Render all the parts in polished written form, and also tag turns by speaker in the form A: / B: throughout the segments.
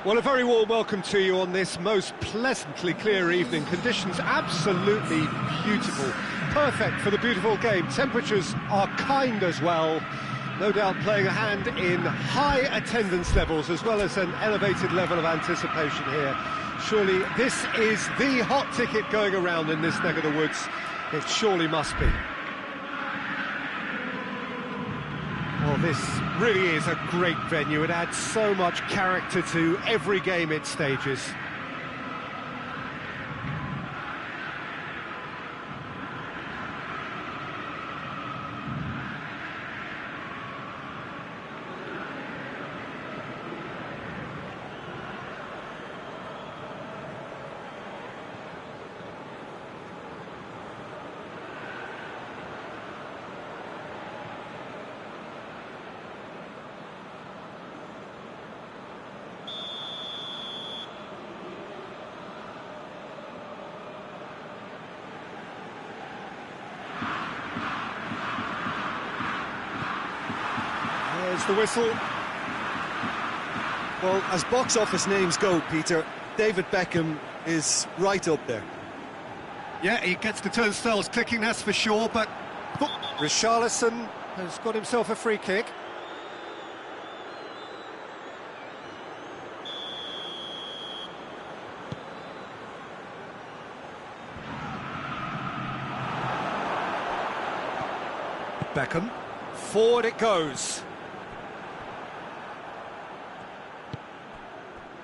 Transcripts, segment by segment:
A: Well, a very warm welcome to you on this most pleasantly clear evening. Conditions absolutely beautiful. Perfect for the beautiful game. Temperatures are kind as well. No doubt playing a hand in high attendance levels as well as an elevated level of anticipation here. Surely this is the hot ticket going around in this neck of the woods. It surely must be. Well, this really is a great venue. It adds so much character to every game it stages. There's the whistle.
B: Well, as box office names go, Peter, David Beckham is right up there.
A: Yeah, he gets the turnstiles clicking, that's for sure, but Richarlison has got himself a free kick. Beckham, forward it goes.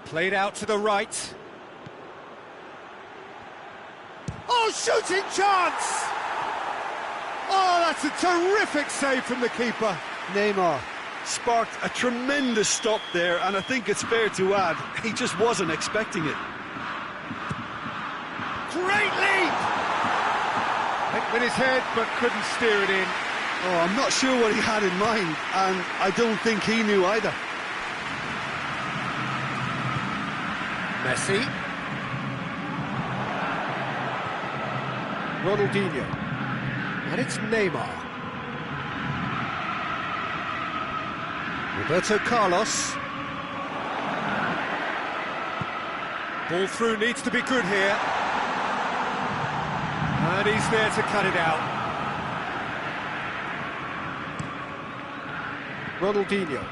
A: Played out to the right. Oh, shooting chance! Oh, that's a terrific save from the keeper.
B: Neymar sparked a tremendous stop there, and I think it's fair to add, he just wasn't expecting it.
A: Great leap! Hit with his head, but couldn't steer it in.
B: Oh, I'm not sure what he had in mind, and I don't think he knew either.
A: Messi. Ronaldinho. And it's Neymar. Roberto Carlos. Ball through needs to be good here. And he's there to cut it out. Ronaldinho.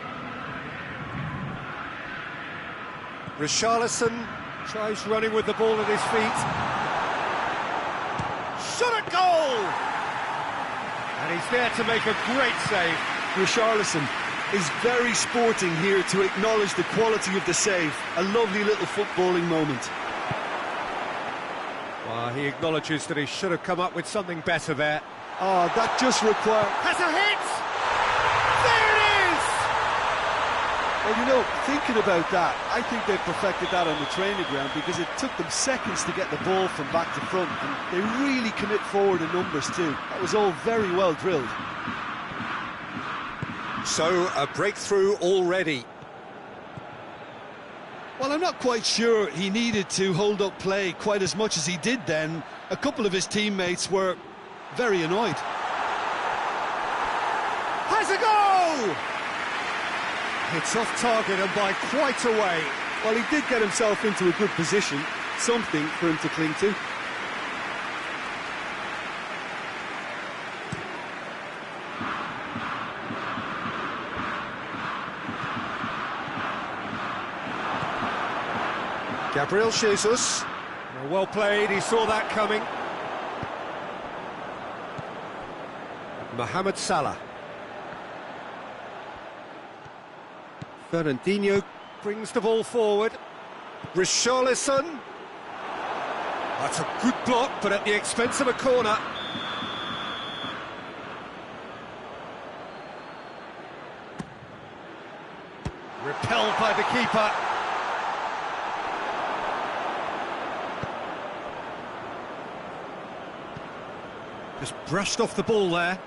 A: Richarlison tries running with the ball at his feet. Shot at goal! And he's there to make a great save.
B: Richarlison is very sporting here to acknowledge the quality of the save. A lovely little footballing moment.
A: Well, he acknowledges that he should have come up with something better there.
B: Oh, that just required...
A: Has a hit! There it is!
B: Well, you know, thinking about that, I think they perfected that on the training ground because it took them seconds to get the ball from back to front, and they really commit forward in numbers too. That was all very well drilled.
A: So, a breakthrough already.
B: Well, I'm not quite sure he needed to hold up play quite as much as he did then. A couple of his teammates were very annoyed.
A: Has a goal! It's off target and by quite a way.
B: Well, he did get himself into a good position, something for him to cling to.
A: Gabriel Jesus. Well played, he saw that coming. Mohamed Salah. Fernandinho brings the ball forward. Richarlison. That's a good block, but at the expense of a corner. Repelled by the keeper. Just brushed off the ball there.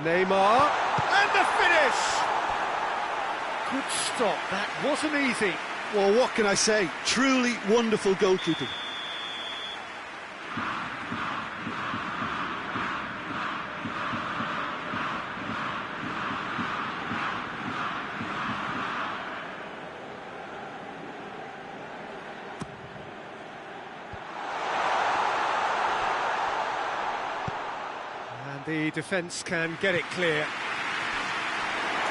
A: Neymar. And the finish! Good stop, that wasn't easy.
B: Well, what can I say? Truly wonderful goalkeeping.
A: The defence can get it clear.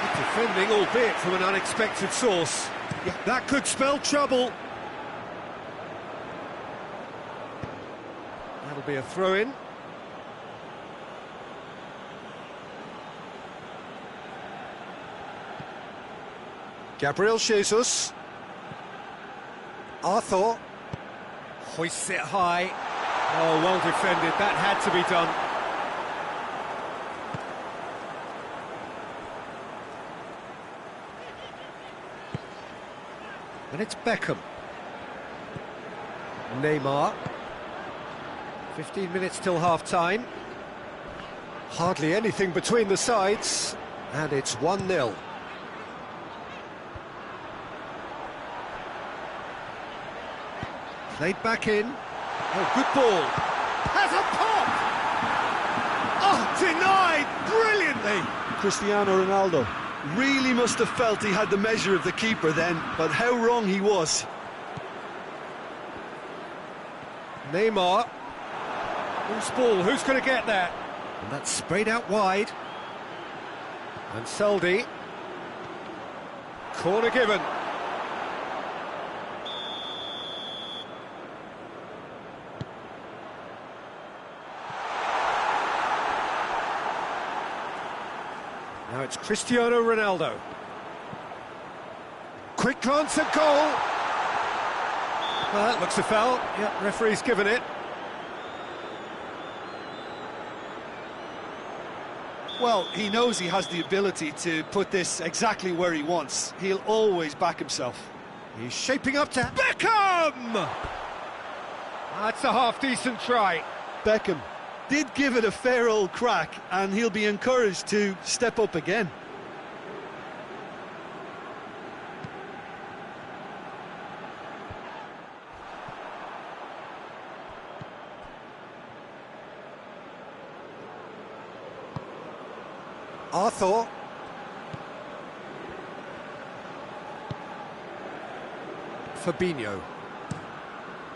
A: Good defending, albeit from an unexpected source. Yeah, that could spell trouble. That'll be a throw-in. Gabriel Jesus. Arthur. Hoists it high. Oh, well defended. That had to be done. And it's Beckham. Neymar. 15 minutes till half-time. Hardly anything between the sides. And it's 1-0. Played back in. Oh, good ball. Has a pop! Oh, denied brilliantly!
B: Cristiano Ronaldo really must have felt he had the measure of the keeper then, but how wrong he was.
A: Neymar. Loose ball, who's going to get that? And that's sprayed out wide. And Saldi. Corner given. Now it's Cristiano Ronaldo. Quick glance at goal. Well, that looks a foul. Yeah, referee's given it.
B: Well, he knows he has the ability to put this exactly where he wants. He'll always back himself.
A: He's shaping up to Beckham! That's a half-decent try.
B: Beckham did give it a fair old crack, and he'll be encouraged to step up again.
A: Arthur. Fabinho.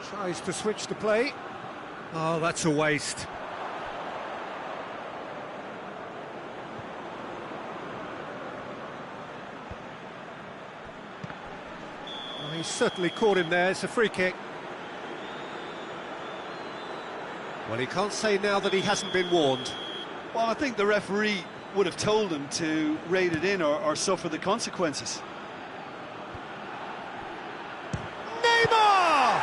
A: Tries to switch the play. Oh, that's a waste. Oh, he's certainly caught him there. It's a free kick. Well, he can't say now that he hasn't been warned.
B: Well, I think the referee would have told him to rate it in or suffer the consequences.
A: Neymar!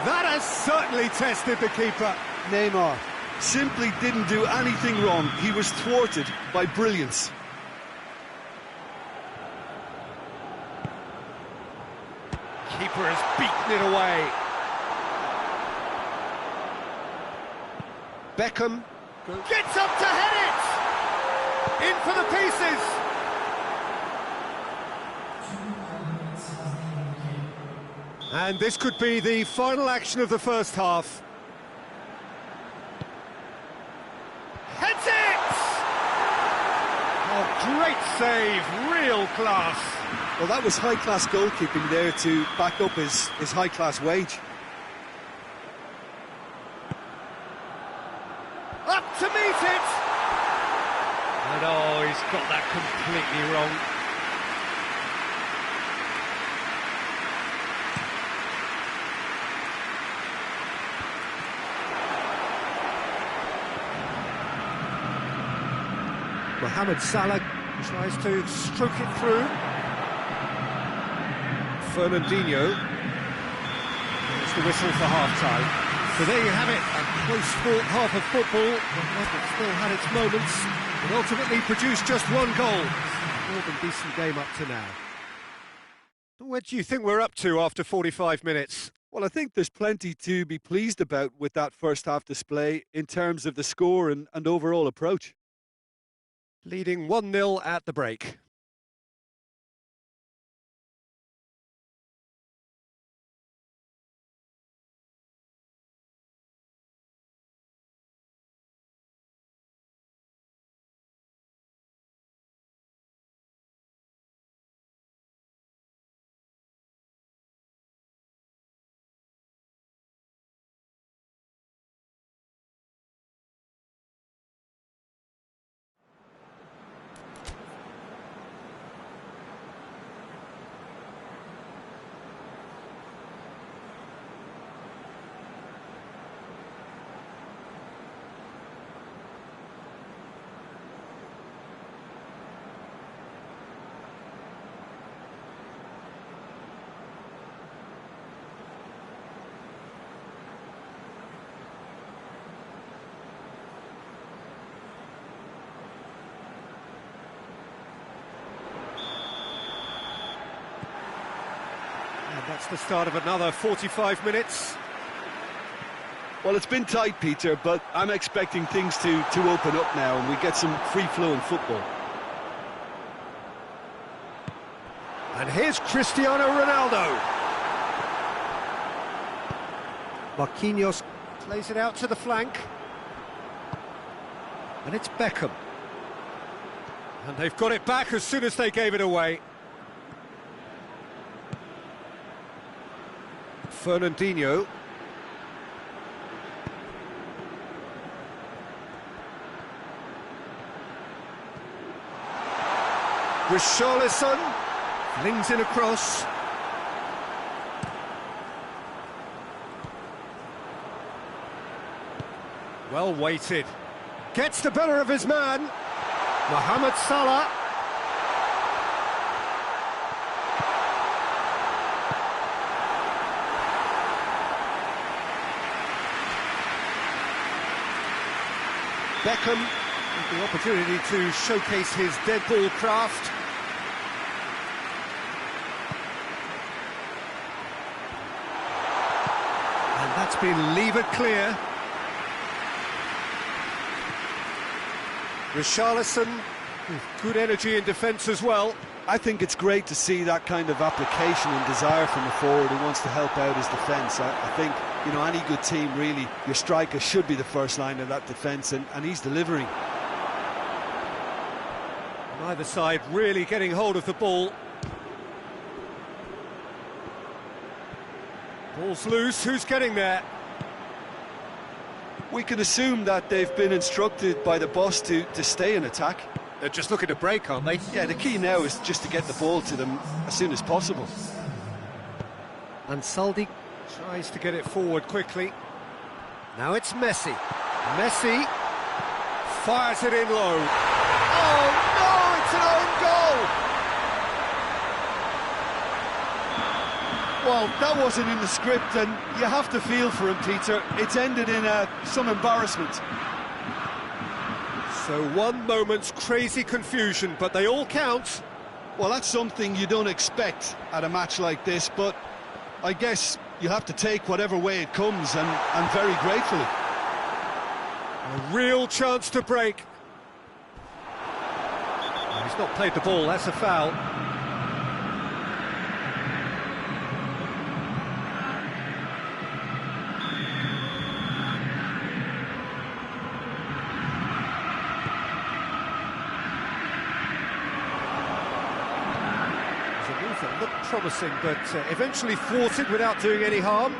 A: That has certainly tested the keeper.
B: Neymar simply didn't do anything wrong. He was thwarted by brilliance.
A: Keeper has beaten it away. Beckham gets up to head it! In for the pieces! And this could be the final action of the first half. Heads it! Oh, great save, real class.
B: Well, that was high-class goalkeeping there to back up his high-class wage.
A: Up to meet it! And oh, he's got that completely wrong. Mohamed Salah tries to stroke it through. Fernandinho. It's the whistle for half-time. So there you have it, a close-fought half of football, but one that still had its moments, and ultimately produced just one goal. More than decent game up to now. Where do you think we're up to after 45 minutes?
B: Well, I think there's plenty to be pleased about with that first-half display in terms of the score and overall approach.
A: Leading 1-0 at the break. And that's the start of another 45 minutes.
B: Well, it's been tight, Peter, but I'm expecting things to open up now and we get some free-flowing football.
A: And here's Cristiano Ronaldo. Marquinhos plays it out to the flank. And it's Beckham. And they've got it back as soon as they gave it away. Fernandinho. Richarlison flings it across. Well weighted. Gets the better of his man. Mohamed Salah. Beckham with the opportunity to showcase his dead ball craft. And that's been levered clear. Richarlison with good energy in defence as well.
B: I think it's great to see that kind of application and desire from a forward who wants to help out his defence. I think, you know, any good team, really, your striker should be the first line of that defence, and he's delivering.
A: Either side really getting hold of the ball. Ball's loose, who's getting there?
B: We can assume that they've been instructed by the boss to stay in attack.
A: They're just looking to break, aren't they?
B: Yeah, the key now is just to get the ball to them as soon as possible.
A: And Saldi tries to get it forward quickly. Now it's Messi. Messi fires it in low. Oh no, it's an own goal!
B: Well, that wasn't in the script, and you have to feel for him, Peter. It's ended in some embarrassment.
A: So one moment's crazy confusion, but they all count.
B: Well, that's something you don't expect at a match like this, but I guess you have to take whatever way it comes, and very gratefully.
A: A real chance to break. He's not played the ball, that's a foul. That looked promising, but eventually thwarted without doing any harm.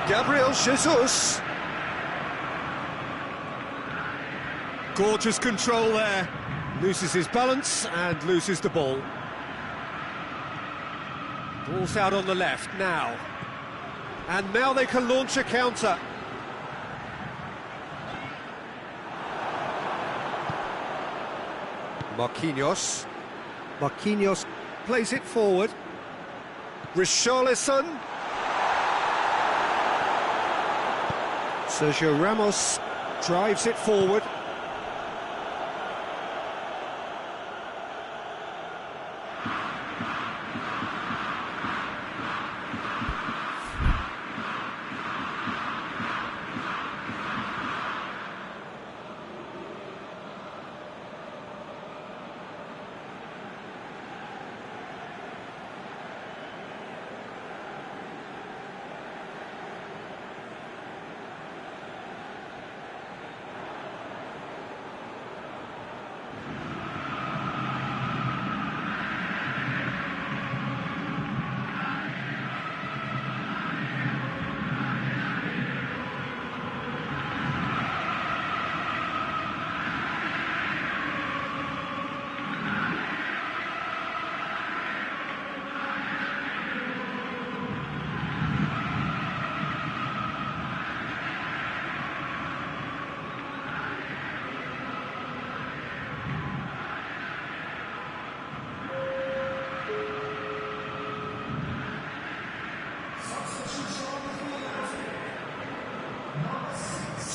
A: Gabriel Jesus. Gorgeous control there. Loses his balance and loses the ball. Ball's out on the left now. And now they can launch a counter. Marquinhos. Marquinhos plays it forward. Richarlison. Sergio Ramos drives it forward.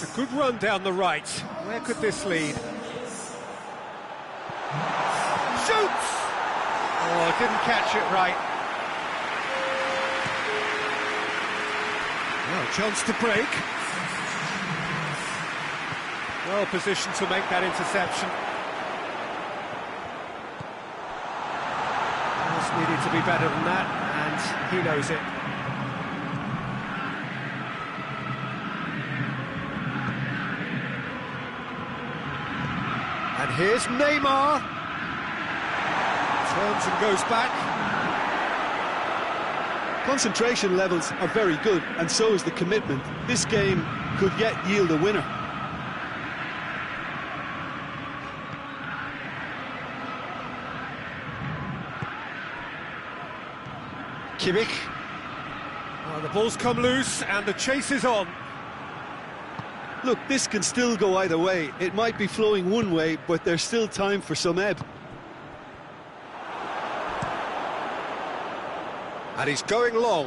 A: It's a good run down the right. Where could this lead? Shoots! Oh, didn't catch it right. Well, chance to break. Well positioned to make that interception. Just needed to be better than that, and he knows it. And here's Neymar. Turns and goes back.
B: Concentration levels are very good, and so is the commitment. This game could yet yield a winner.
A: Kimmich. Well, the ball's come loose and the chase is on.
B: Look, this can still go either way. It might be flowing one way, but there's still time for some ebb.
A: And he's going long.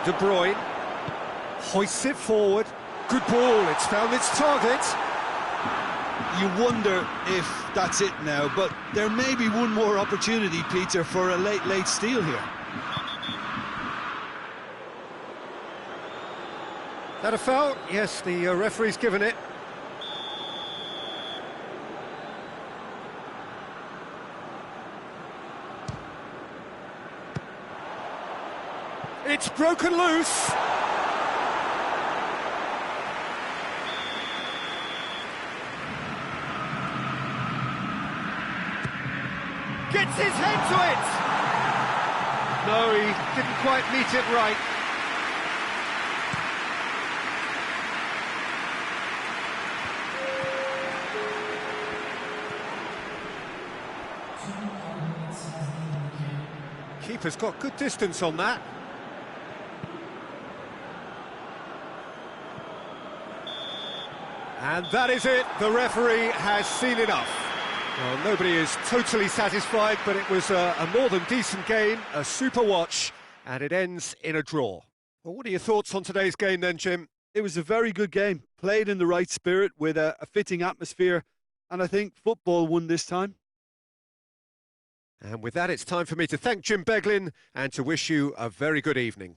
A: De Bruyne hoists it forward. Good ball, it's found its target.
B: You wonder if that's it now, but there may be one more opportunity, Peter, for a late steal here.
A: That a foul? Yes, the referee's given it. It's broken loose. Gets his head to it. No, he didn't quite meet it right. Keeper's got good distance on that. And that is it, the referee has seen enough. Well, nobody is totally satisfied, but it was a more than decent game, a super watch, and it ends in a draw. Well, what are your thoughts on today's game then, Jim?
B: It was a very good game, played in the right spirit with a fitting atmosphere, and I think football won this time.
A: And with that, it's time for me to thank Jim Beglin and to wish you a very good evening.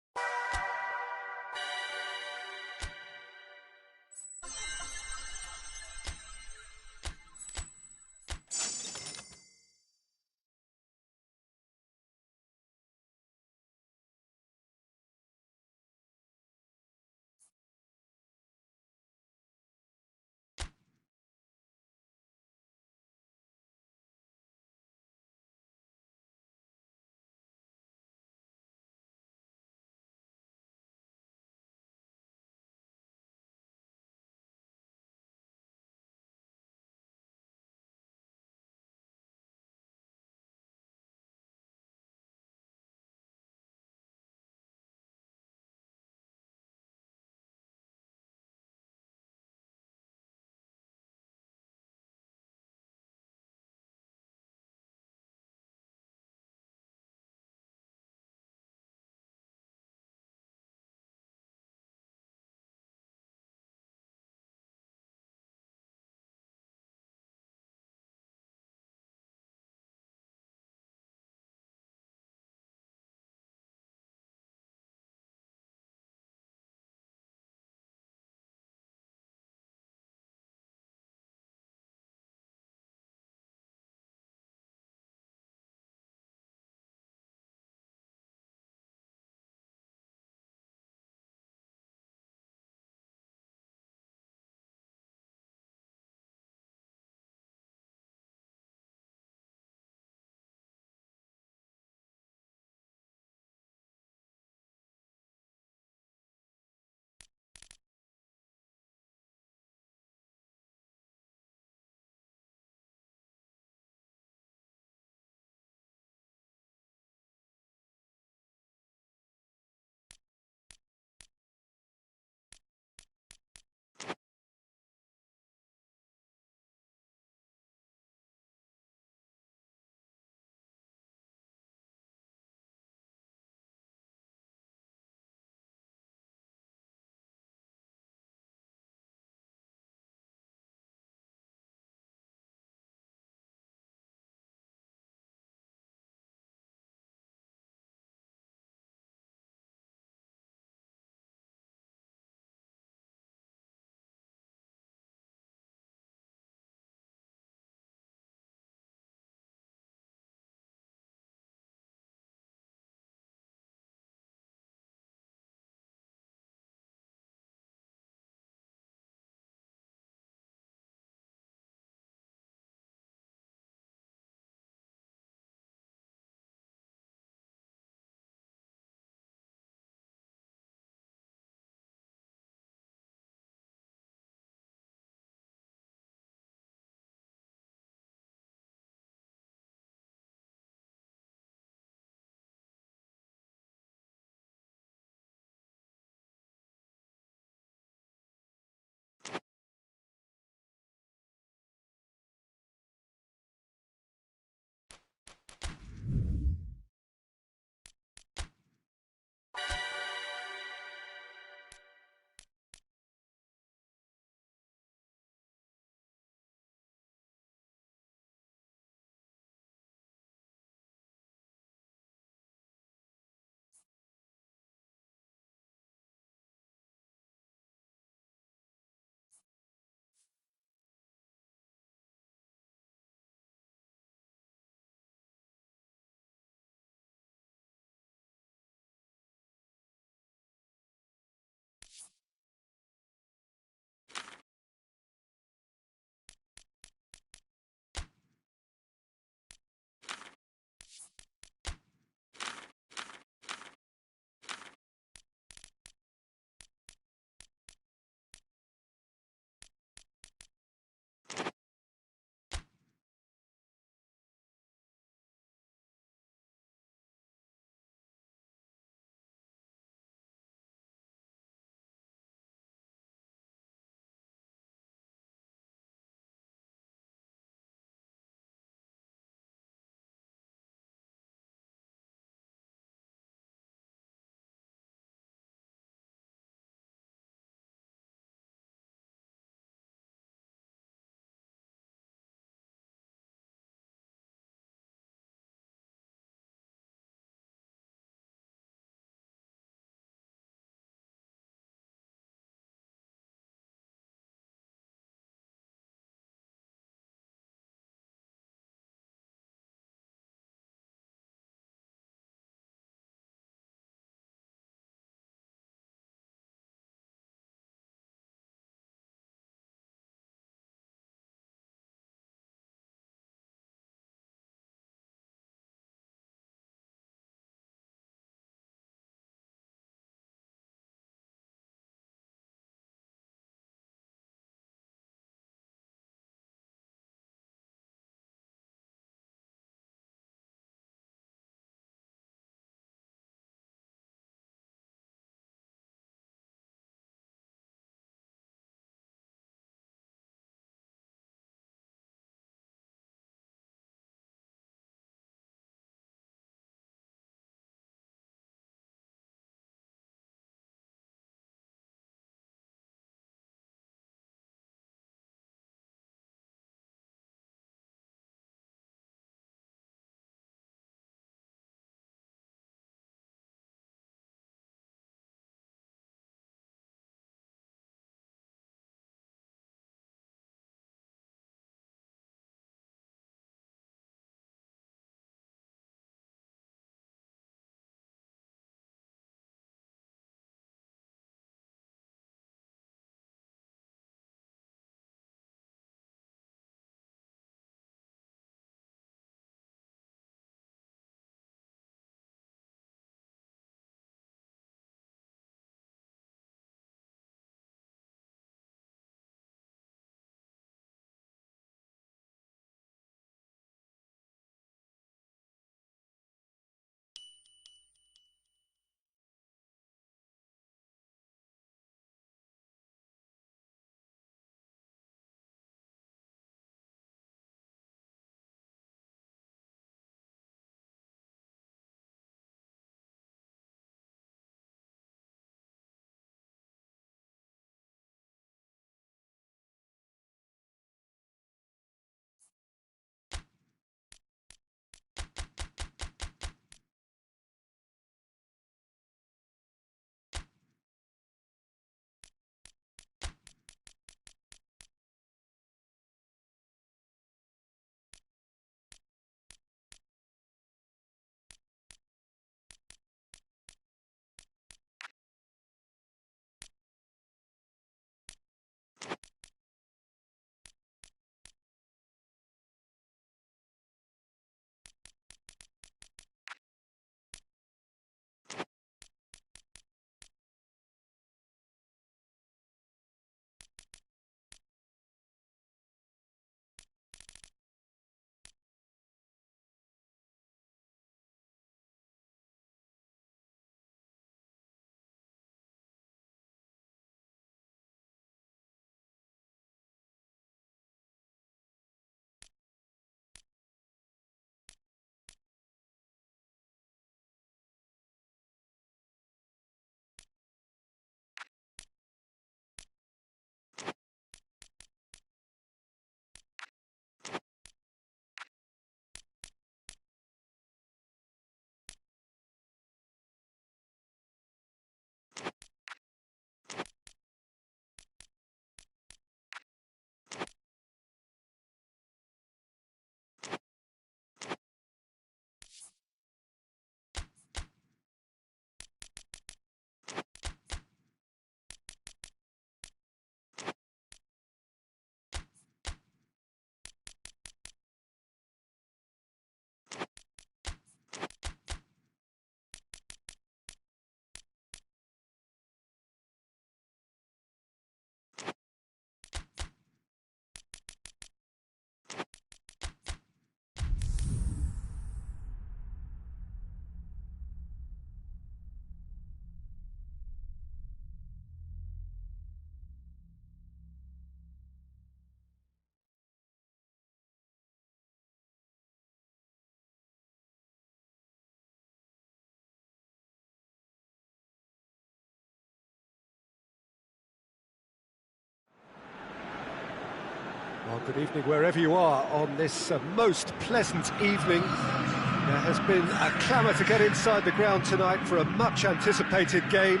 A: Good evening wherever you are on this most pleasant evening. There has been a clamour to get inside the ground tonight for a much anticipated game.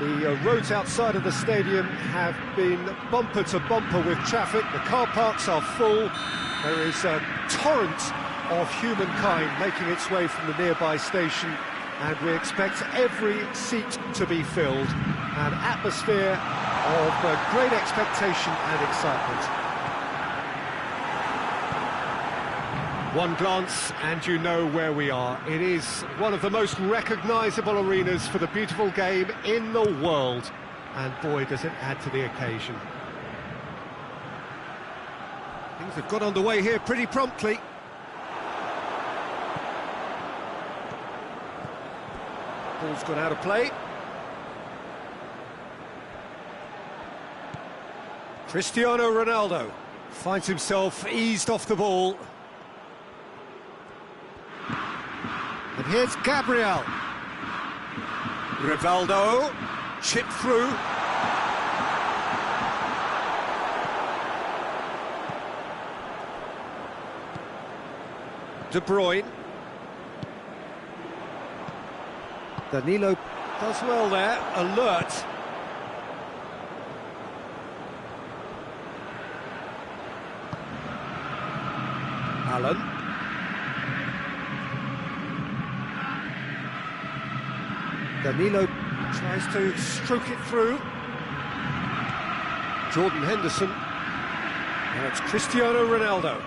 A: The roads outside of the stadium have been bumper to bumper with traffic. The car parks are full. There is a torrent of humankind making its way from the nearby station, and we expect every seat to be filled. An atmosphere of great expectation and excitement. One glance and you know where we are. It is one of the most recognisable arenas for the beautiful game in the world. And boy, does it add to the occasion. Things have got underway here pretty promptly. Ball's gone out of play. Cristiano Ronaldo finds himself eased off the ball. And here's Gabriel. Rivaldo, chipped through. De Bruyne. Danilo does well there, alert. Allen. Danilo tries to stroke it through. Jordan Henderson. Now it's Cristiano Ronaldo.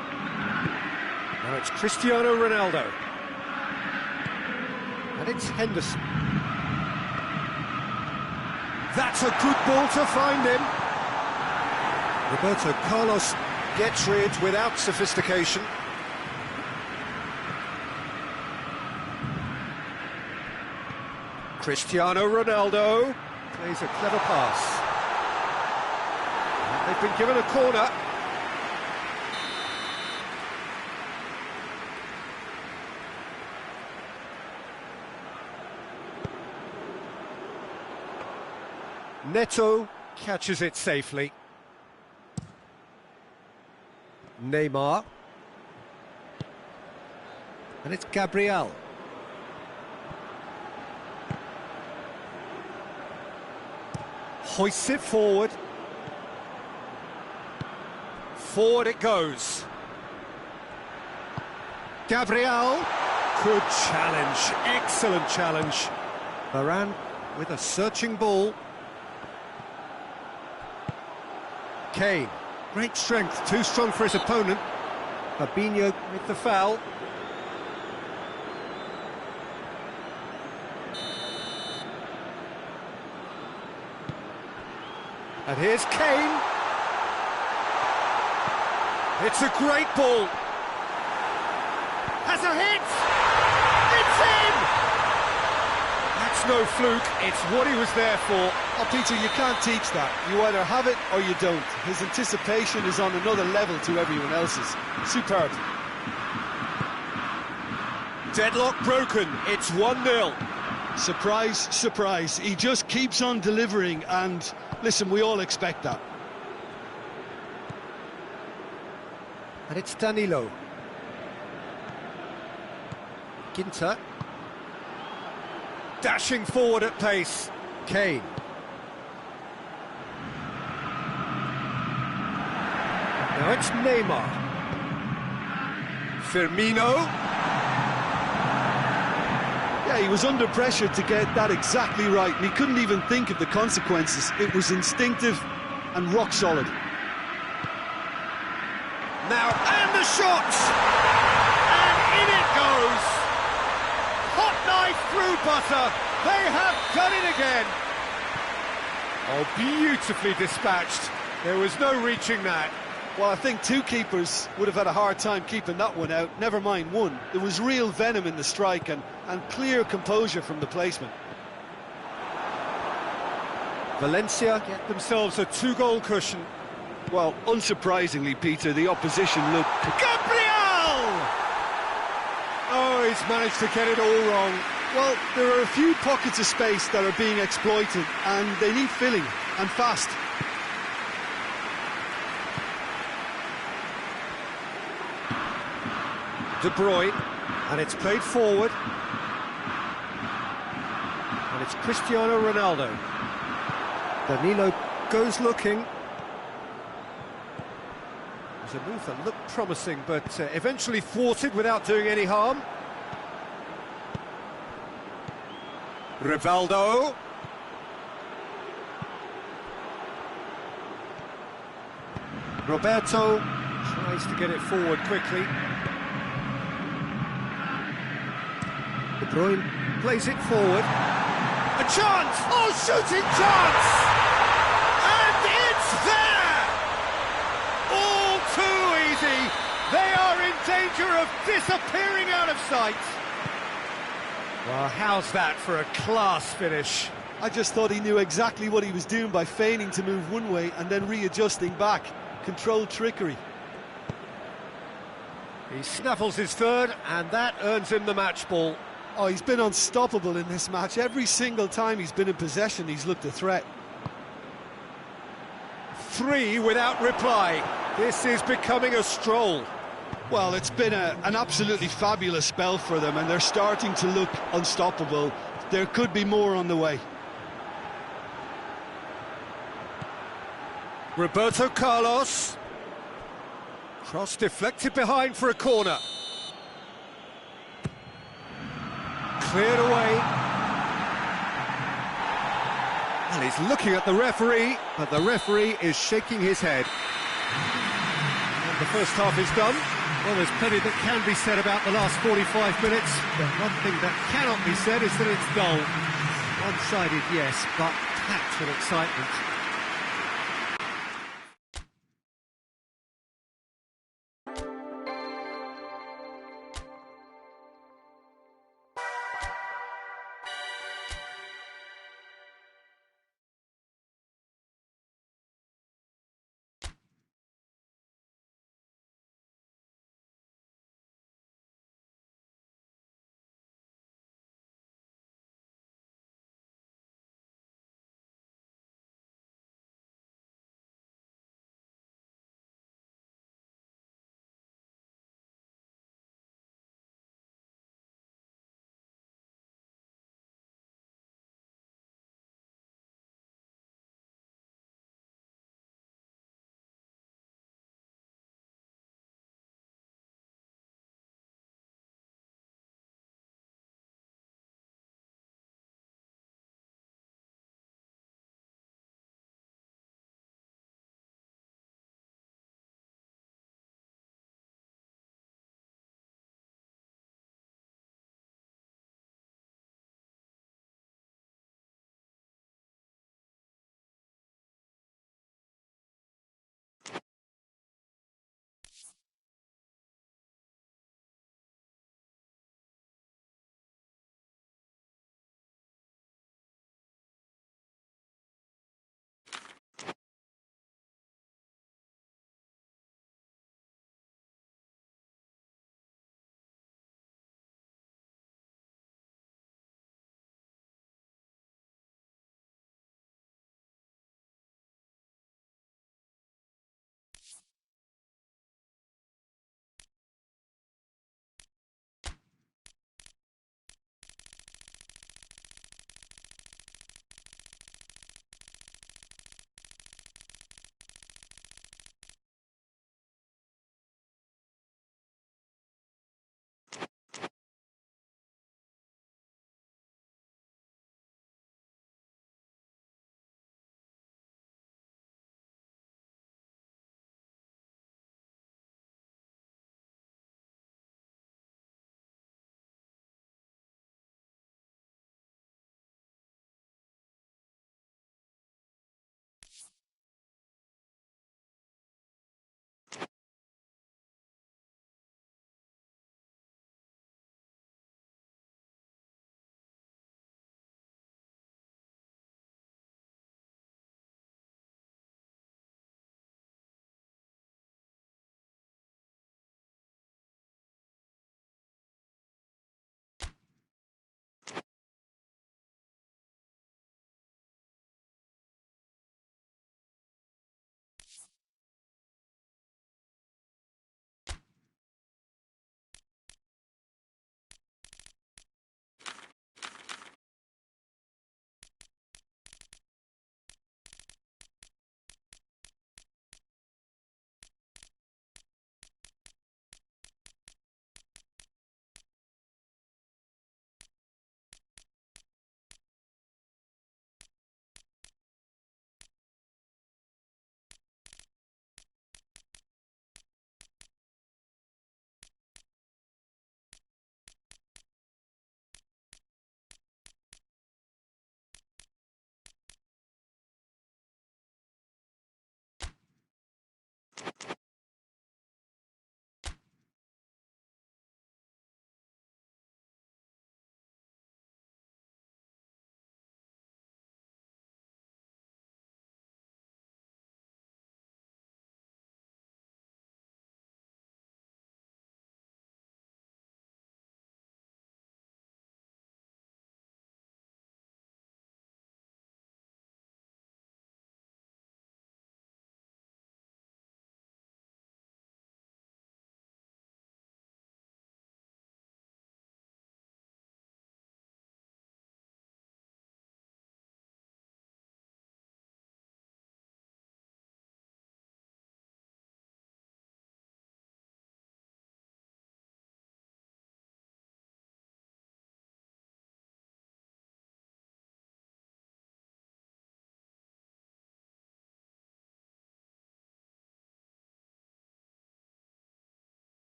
A: Now it's Cristiano Ronaldo. And it's Henderson. That's a good ball to find him. Roberto Carlos gets rid without sophistication. Cristiano Ronaldo plays a clever pass. And they've been given a corner. Neto catches it safely. Neymar. And it's Gabriel. Hoists it forward. Forward it goes. Gabriel. Good challenge. Excellent challenge. Varane with a searching ball. Kane. Great strength. Too strong for his opponent. Fabinho with the foul. And here's Kane. It's a great ball. Has a hit. It's in. That's no fluke. It's what he was there for.
B: Oh, Peter, you can't teach that. You either have it or you don't. His anticipation is on another level to everyone else's. Superb.
A: Deadlock broken. It's 1-0.
B: Surprise, surprise. He just keeps on delivering, and listen, we all expect that.
A: And it's Danilo. Ginter. Dashing forward at pace. Kane. Now it's Neymar. Firmino.
B: Yeah, he was under pressure to get that exactly right, and he couldn't even think of the consequences. It was instinctive and rock solid.
A: Now, and the shot! And in it goes! Hot knife through butter! They have done it again! Oh, beautifully dispatched. There was no reaching that.
B: Well, I think two keepers would have had a hard time keeping that one out, never mind one. There was real venom in the strike and clear composure from the placement.
A: Valencia get themselves a 2-goal cushion.
B: Well, unsurprisingly, Peter, the opposition looked...
A: Gabriel! Oh, he's managed to get it all wrong.
B: Well, there are a few pockets of space that are being exploited, and they need filling, and fast.
A: De Bruyne, and it's played forward. And it's Cristiano Ronaldo. Danilo goes looking. It was a move that looked promising, but eventually thwarted without doing any harm. Rivaldo. Roberto tries to get it forward quickly. De Bruyne plays it forward. A chance! Oh, shooting chance! And it's there! All too easy. They are in danger of disappearing out of sight. Well, how's that for a class finish?
B: I just thought he knew exactly what he was doing by feigning to move one way and then readjusting back. Controlled trickery.
A: He snaffles his third, and that earns him the match ball.
B: Oh, he's been unstoppable in this match. Every single time he's been in possession, he's looked a threat.
A: 3 without reply. This is becoming a stroll.
B: Well, it's been an absolutely fabulous spell for them, and they're starting to look unstoppable. There could be more on the way.
A: Roberto Carlos. Cross deflected behind for a corner. Cleared away. And he's looking at the referee, but the referee is shaking his head. And the first half is done. Well, there's plenty that can be said about the last 45 minutes. The one thing that cannot be said is that it's dull. One-sided, yes, but packed with excitement.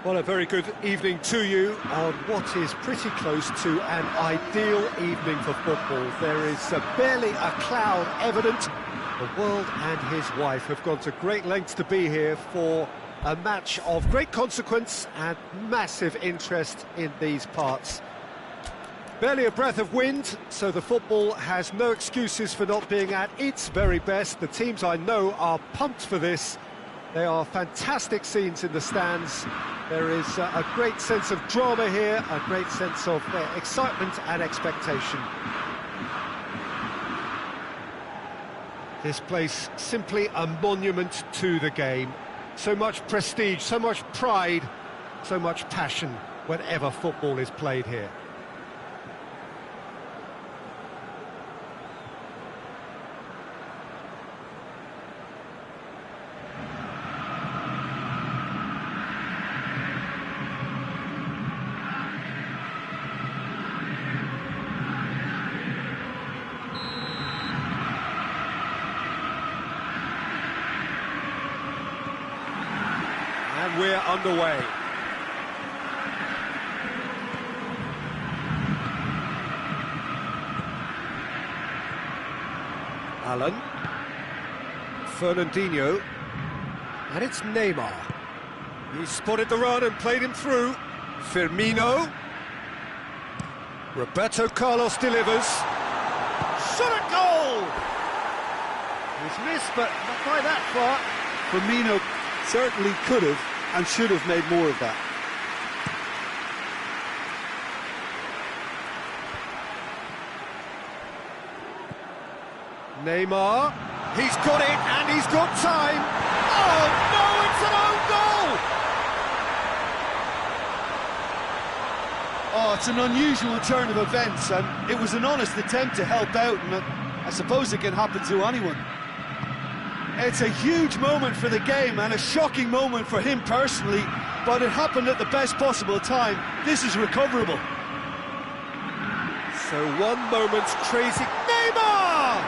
A: Well, a very good evening to you on what is pretty close to an ideal evening for football. There is barely a cloud evident. The world and his wife have gone to great lengths to be here for a match of great consequence and massive interest in these parts. Barely a breath of wind, so the football has no excuses for not being at its very best. The teams I know are pumped for this. They are fantastic scenes in the stands. There is a great sense of drama here, a great sense of excitement and expectation. This place simply a monument to the game. So much prestige, so much pride, so much passion whenever football is played here. And we're underway. Allen. Fernandinho. And it's Neymar. He spotted the run and played him through. Firmino. Roberto Carlos delivers. Shot at goal! He's missed, but not by that far.
B: Firmino certainly could have and should have made more of that.
A: Neymar, he's got it and he's got time. Oh no, it's an own goal!
B: Oh, it's an unusual turn of events, and it was an honest attempt to help out, and I suppose it can happen to anyone. It's a huge moment for the game and a shocking moment for him personally, but it happened at the best possible time. This is recoverable.
A: So one moment's crazy... Neymar!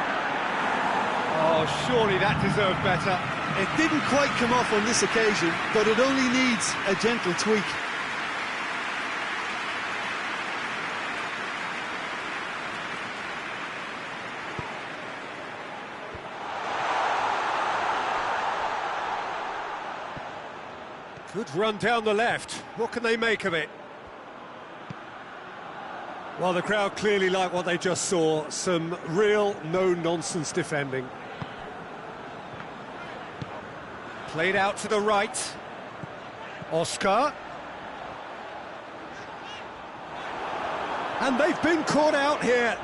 A: Oh, surely that deserved better.
B: It didn't quite come off on this occasion, but it only needs a gentle tweak.
A: Good run down the left. What can they make of it? Well, the crowd clearly like what they just saw. Some real no-nonsense defending. Played out to the right. Oscar. And they've been caught out here.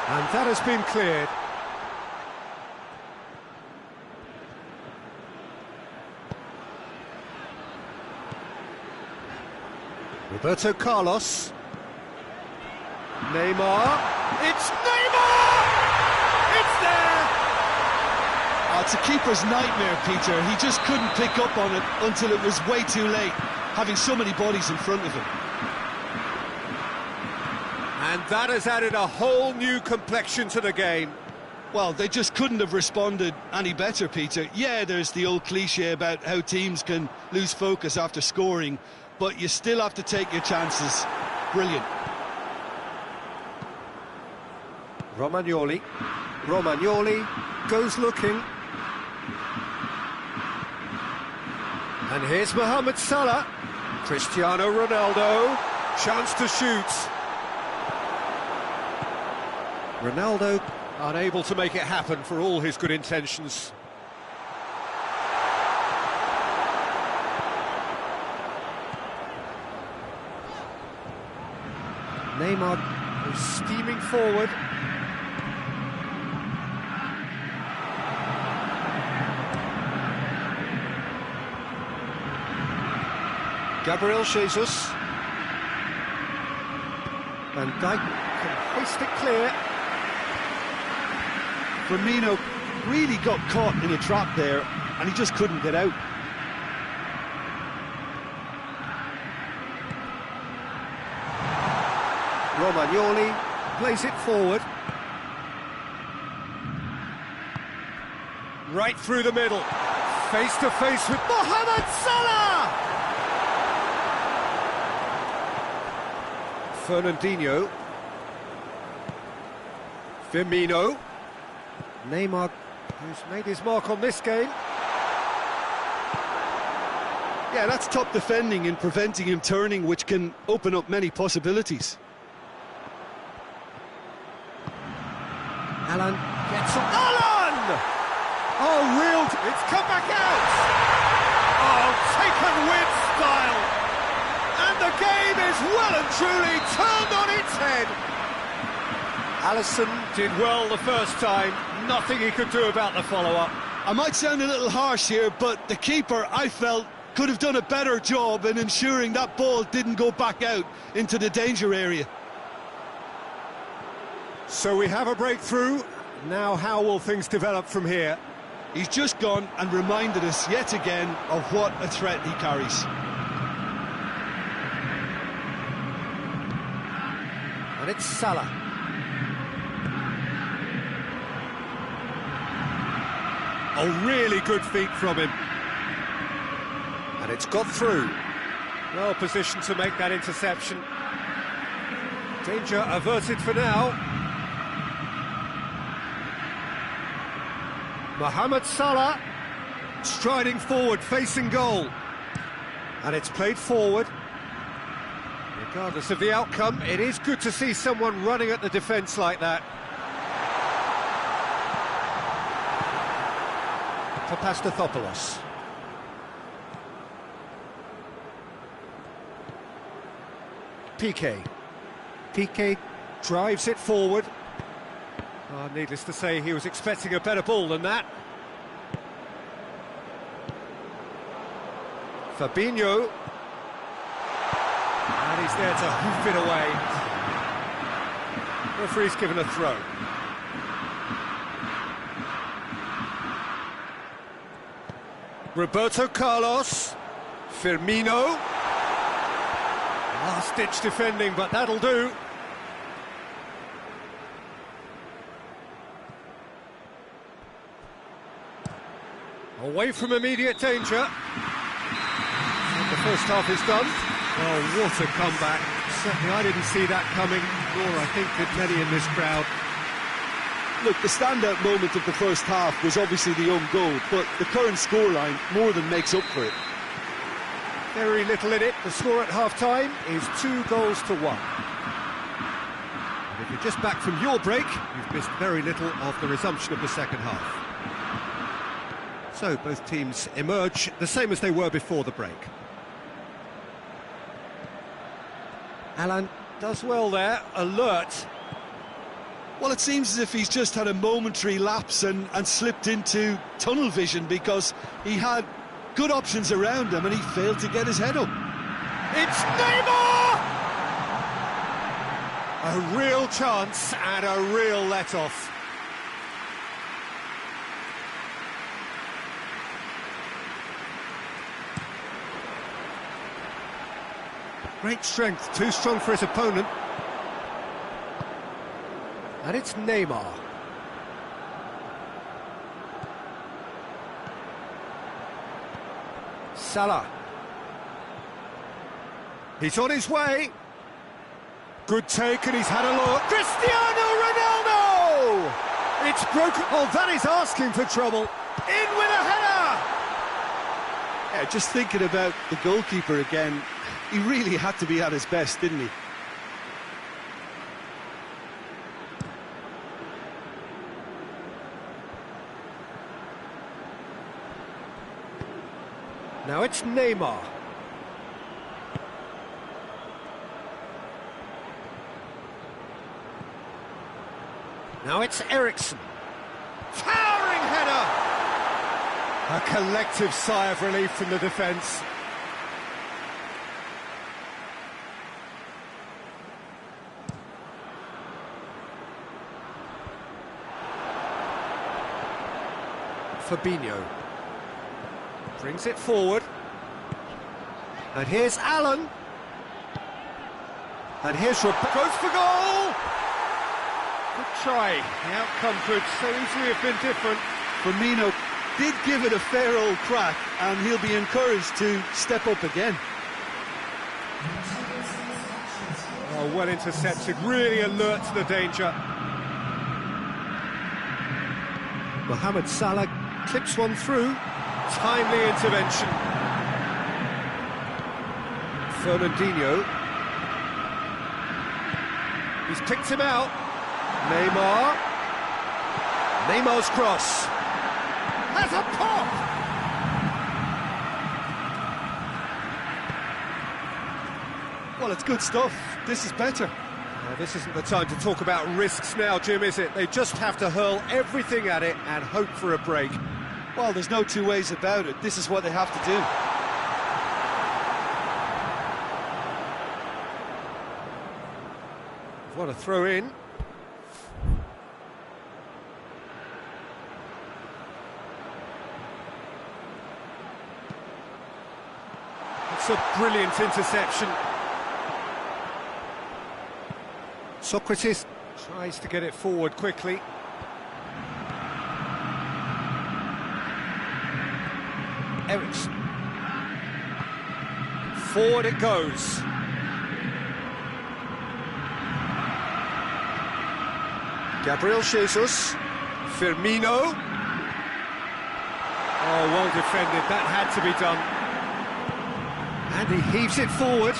A: And that has been cleared. Roberto Carlos. Neymar. It's Neymar! It's there!
B: Oh, it's a keeper's nightmare, Peter. He just couldn't pick up on it until it was way too late, having so many bodies in front of him.
A: And that has added a whole new complexion to the game.
B: Well, they just couldn't have responded any better, Peter. Yeah, there's the old cliche about how teams can lose focus after scoring, but you still have to take your chances. Brilliant.
A: Romagnoli goes looking. And here's Mohamed Salah. Cristiano Ronaldo. Chance to shoot. Ronaldo unable to make it happen for all his good intentions. Neymar is steaming forward. Gabriel Jesus. Van Dijk can hoist it clear.
B: Firmino really got caught in a trap there, and he just couldn't get out.
A: Romagnoli plays it forward. Right through the middle. Face to face with Mohamed Salah! Fernandinho. Firmino. Neymar, who's made his mark on this game.
B: Yeah, that's top defending and preventing him turning, which can open up many possibilities.
A: Alan gets on. Alan! Oh, real. It's come back out. Oh, taken with style. And the game is well and truly turned on its head. Alisson did well the first time. Nothing he could do about the follow-up.
B: I might sound a little harsh here, but the keeper, I felt, could have done a better job in ensuring that ball didn't go back out into the danger area.
A: So we have a breakthrough. Now how will things develop from here?
B: He's just gone and reminded us yet again of what a threat he carries.
A: And it's Salah. Oh, really good feet from him. And it's got through. Well positioned to make that interception. Danger averted for now. Mohamed Salah striding forward, facing goal. And it's played forward. Regardless of the outcome, it is good to see someone running at the defence like that. Papastathopoulos. Piqué drives it forward. Oh, needless to say, he was expecting a better ball than that. Fabinho. And he's there to hoof it away. Referee's given a throw. Roberto Carlos. Firmino. Last-ditch defending, but that'll do. Away from immediate danger. And the first half is done. Oh, what a comeback. Certainly I didn't see that coming, nor I think did many in this crowd.
B: Look, the standout moment of the first half was obviously the own goal, but the current scoreline more than makes up for it.
A: Very little in it. The score at half-time is 2-1. And if you're just back from your break, you've missed very little of the resumption of the second half. So both teams emerge the same as they were before the break. Alan does well there, alert.
B: Well, it seems as if he's just had a momentary lapse and slipped into tunnel vision, because he had good options around him and he failed to get his head up.
A: It's Neymar! A real chance and a real let-off. Great strength, too strong for his opponent. And it's Neymar. Salah. He's on his way. Good take, and he's had a look. Cristiano Ronaldo! It's broken. Oh, that is asking for trouble. In with a header!
B: Yeah, just thinking about the goalkeeper again, he really had to be at his best, didn't he?
A: Now it's Neymar. Now it's Eriksen. Towering header! A collective sigh of relief from the defence. Fabinho brings it forward, and here's Alan, and here's goes for goal. Good try. The outcome could so easily have been different.
B: Firmino did give it a fair old crack, and he'll be encouraged to step up again.
A: Oh, well intercepted, really alert to the danger. Mohamed Salah clips one through. Timely intervention. Fernandinho. He's picked him out. Neymar. Neymar's cross. Has a pop!
B: Well, it's good stuff. This is better.
A: This isn't the time to talk about risks now, Jim, is it? They just have to hurl everything at it and hope for a break.
B: Well, there's no two ways about it. This is what they have to do.
A: What a throw in. It's a brilliant interception. Socrates tries to get it forward quickly. Ericsson. Forward it goes. Gabriel Jesus. Firmino. Oh, well defended. That had to be done. And he heaves it forward.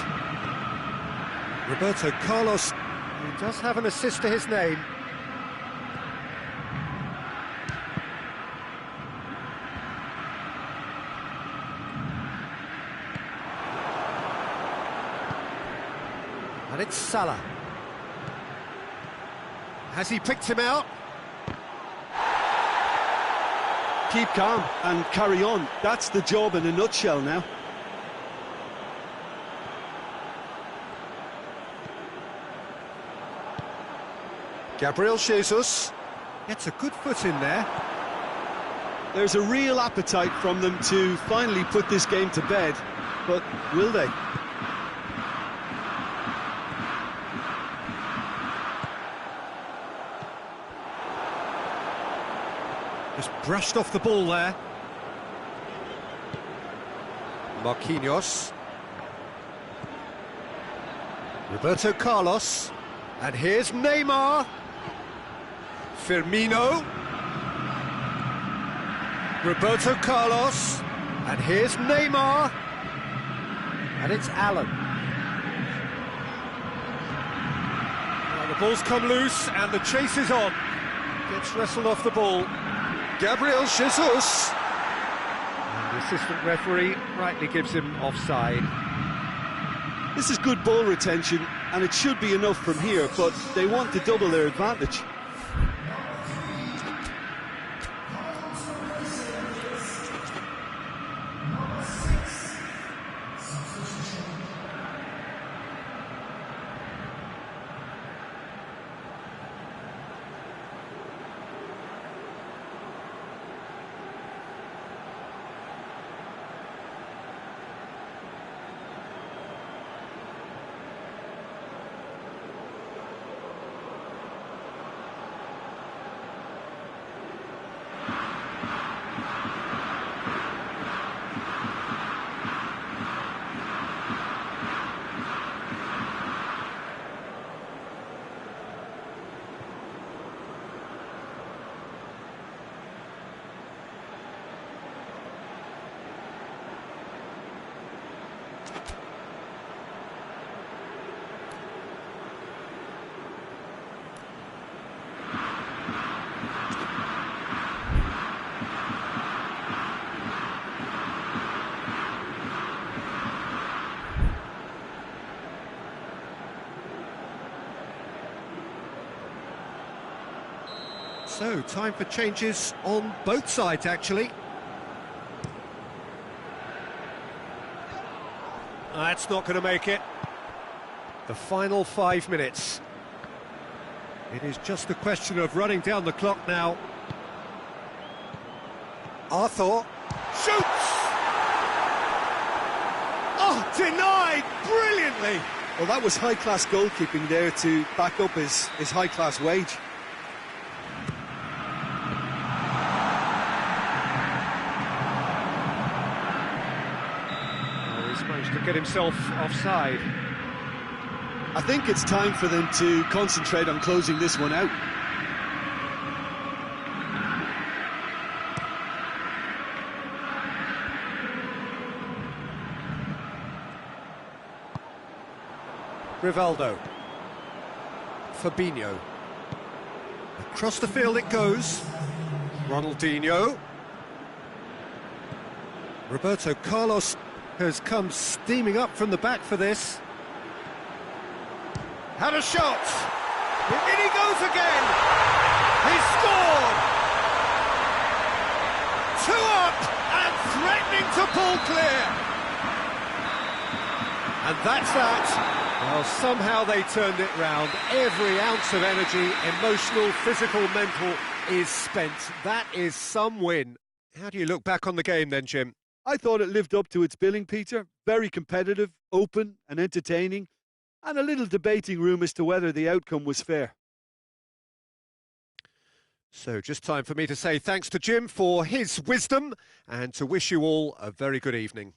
A: Roberto Carlos, he does have an assist to his name. And it's Salah. Has he picked him out?
B: Keep calm and carry on. That's the job in a nutshell now.
A: Gabriel Jesus gets a good foot in there.
B: There's a real appetite from them to finally put this game to bed, but will they?
A: Just brushed off the ball there. Marquinhos. Roberto Carlos. And here's Neymar. Firmino. Roberto Carlos. And here's Neymar. And it's Allen. Now the ball's come loose and the chase is on. Gets wrestled off the ball. Gabriel Jesus. And the assistant referee rightly gives him offside.
B: This is good ball retention, and it should be enough from here, but they want to double their advantage.
A: So, time for changes on both sides, actually. That's not going to make it. The final 5 minutes. It is just a question of running down the clock now. Arthur shoots! Oh, denied brilliantly!
B: Well, that was high-class goalkeeping there to back up his high-class wage.
A: Oh, he's managed to get himself offside.
B: I think it's time for them to concentrate on closing this one out.
A: Rivaldo. Fabinho. Across the field it goes. Ronaldinho. Roberto Carlos has come steaming up from the back for this. Had a shot. In he goes again. He's scored. 2 up and threatening to pull clear. And that's that. Well, somehow they turned it round. Every ounce of energy, emotional, physical, mental, is spent. That is some win. How do you look back on the game then, Jim?
B: I thought it lived up to its billing, Peter. Very competitive, open and entertaining, and a little debating room as to whether the outcome was fair.
A: So just time for me to say thanks to Jim for his wisdom and to wish you all a very good evening.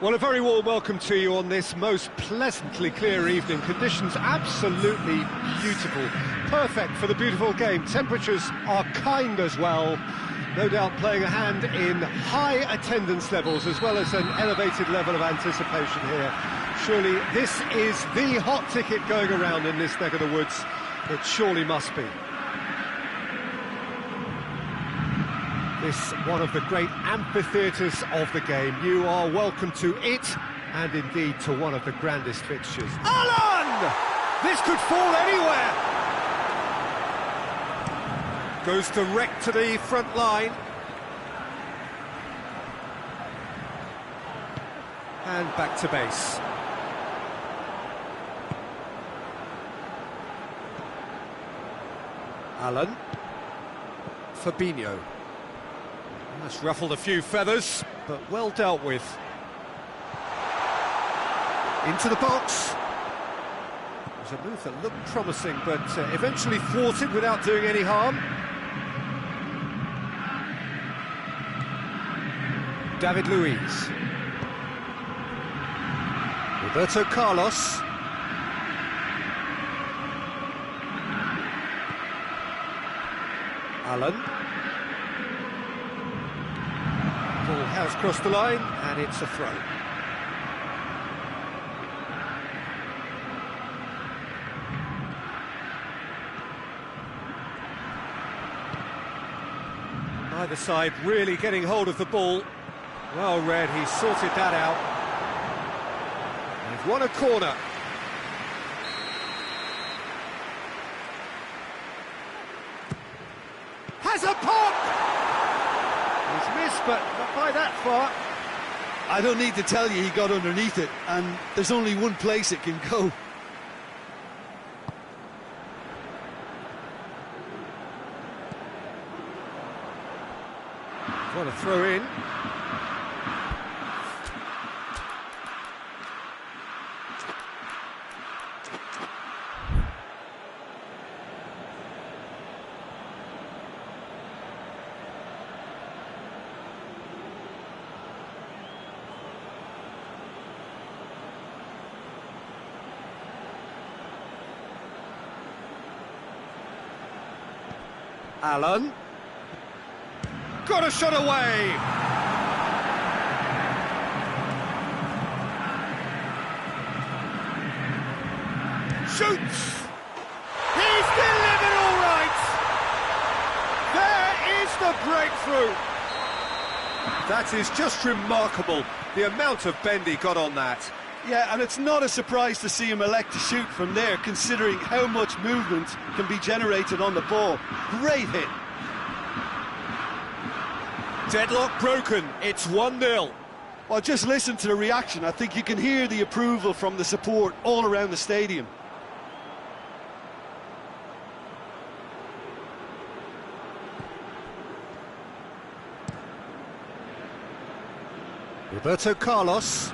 A: Well, a very warm welcome to you on this most pleasantly clear evening. Conditions absolutely beautiful. Perfect for the beautiful game. Temperatures are kind as well. No doubt playing a hand in high attendance levels as well as an elevated level of anticipation here. Surely this is the hot ticket going around in this neck of the woods. It surely must be. This one of the great amphitheatres of the game. You are welcome to it, and indeed to one of the grandest fixtures. Alan! This could fall anywhere! Goes direct to the front line. And back to base. Alan. Fabinho. That's ruffled a few feathers, but well dealt with. Into the box. It was a move that looked promising, but eventually thwarted without doing any harm. David Luiz. Roberto Carlos. Alan. Ball has crossed the line, and it's a throw. Either side really getting hold of the ball. Well read, he sorted that out. They've won a corner. Has a pop! He's missed, but not by that far.
B: I don't need to tell you he got underneath it, and there's only one place it can go.
A: What a throw in. Alan. Got a shot away! Shoots! He's delivered all right! There is the breakthrough! That is just remarkable, the amount of bend he got on that.
B: Yeah, and it's not a surprise to see him elect to shoot from there, considering how much movement can be generated on the ball. Great hit.
A: Deadlock broken, it's 1-0.
B: Well, just listen to the reaction. I think you can hear the approval from the support all around the stadium.
A: Roberto Carlos.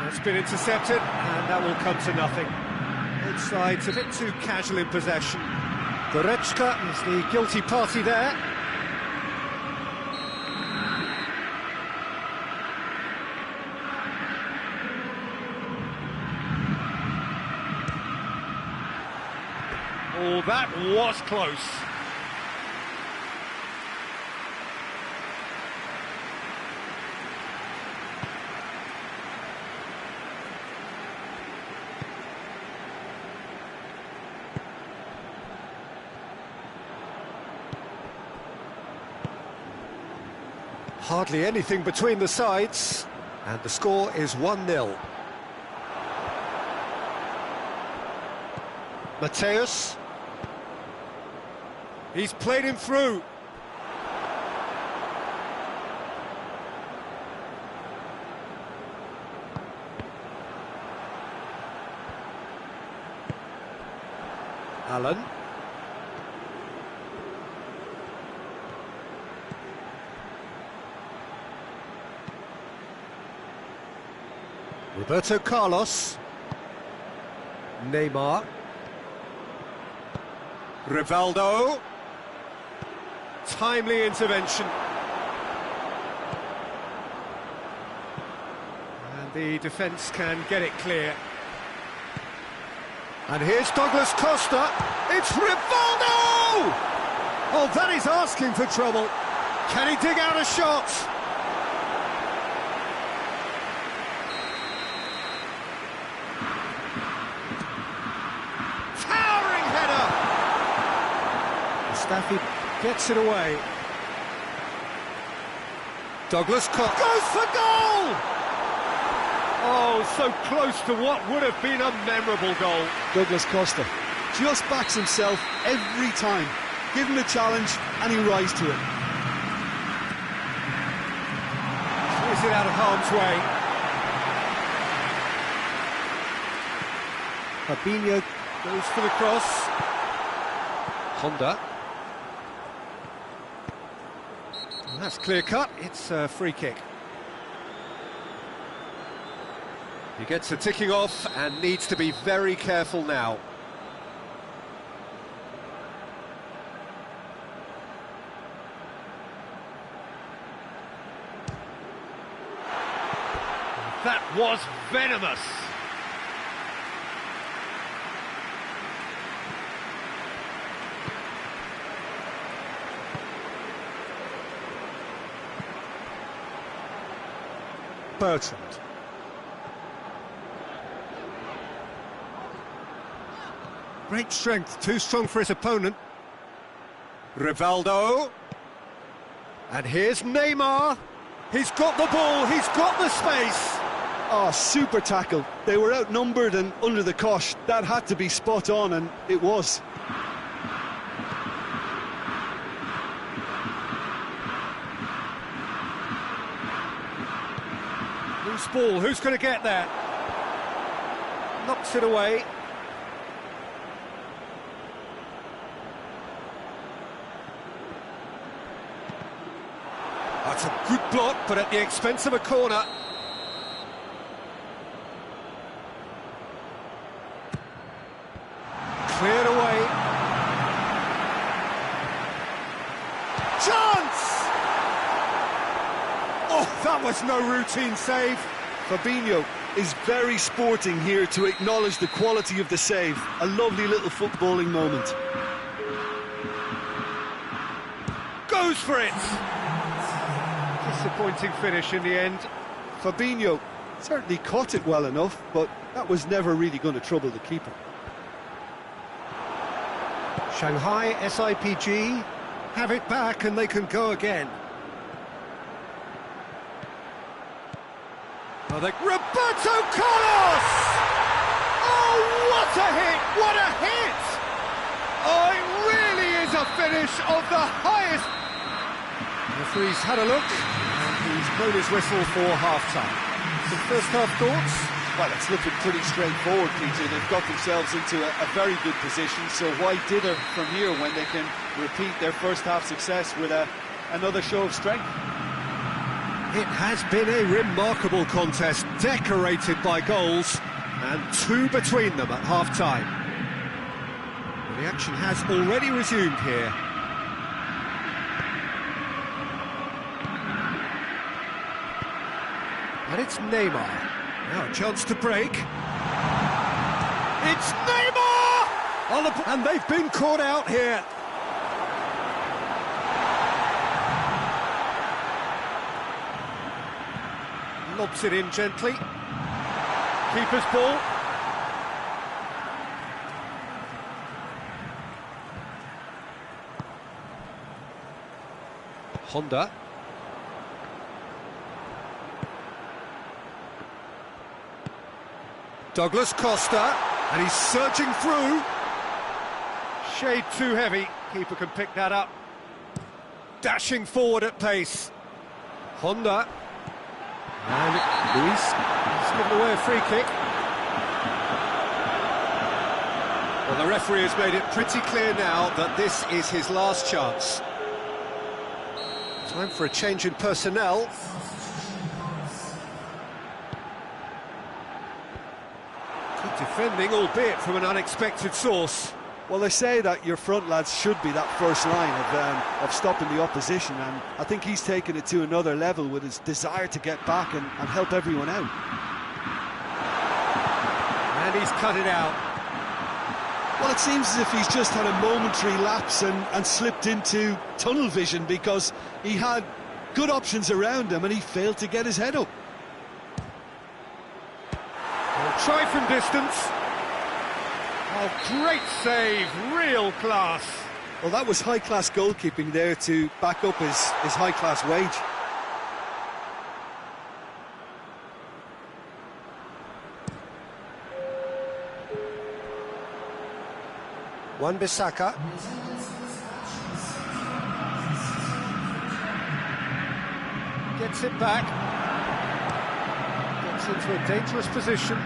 A: It's been intercepted, and that will come to nothing. Both sides a bit too casual in possession. Goretzka is the guilty party there. Oh, that was close. Hardly anything between the sides, and the score is 1-0. Mateus. He's played him through. Alan. Roberto Carlos. Neymar. Rivaldo. Timely intervention. The defence can get it clear. And here's Douglas Costa. It's Rivaldo! Oh, that is asking for trouble. Can he dig out a shot? Towering header! Mustafi gets it away. Douglas Costa goes for goal! Oh, so close to what would have been a memorable goal.
B: Douglas Costa just backs himself every time. Give him a challenge and he rises to it.
A: Is it out of harm's way? Fabinho goes for the cross. Honda. And that's clear cut. It's a free kick. He gets a ticking off and needs to be very careful now. That was venomous. Bertrand. Great strength, too strong for his opponent. Rivaldo. And here's Neymar. He's got the ball, he's got the space.
B: Oh, super tackle. They were outnumbered and under the cosh. That had to be spot on, and it was.
A: Loose ball, who's going to get that? Knocks it away. That's a good block, but at the expense of a corner. Cleared away. Chance! Oh, that was no routine save.
B: Fabinho is very sporting here to acknowledge the quality of the save. A lovely little footballing moment.
A: Goes for it! Disappointing finish in the end.
B: Fabinho certainly caught it well enough, but that was never really going to trouble the keeper.
A: Shanghai SIPG have it back and they can go again. Roberto Carlos! Oh, what a hit! What a hit! Oh, it really is a finish of the highest. The referee's had a look and he's blown his whistle for half-time. Some first-half thoughts?
B: Well, it's looking pretty straightforward, Peter. They've got themselves into a very good position, so why dither from here when they can repeat their first-half success with another show of strength?
A: It has been a remarkable contest, decorated by goals, and two between them at half-time. The action has already resumed here. And it's Neymar. Now a chance to break. It's Neymar! And they've been caught out here. Lobs it in gently. Keeper's ball. Honda. Douglas Costa, and he's surging through. Shade too heavy. Keeper can pick that up. Dashing forward at pace. Honda. And Luis has given away a free kick. Well, the referee has made it pretty clear now that this is his last chance. Time for a change in personnel. Good defending, albeit from an unexpected source.
B: Well, they say that your front lads should be that first line of stopping the opposition, and I think he's taken it to another level with his desire to get back and help everyone out.
A: And he's cut it out.
B: Well, it seems as if he's just had a momentary lapse and slipped into tunnel vision, because he had good options around him and he failed to get his head up.
A: He'll try from distance. Oh, great save, real class.
B: Well, that was high-class goalkeeping there to back up his high-class wage.
C: Wan-Bissaka.
A: Gets it back. Gets into a dangerous position.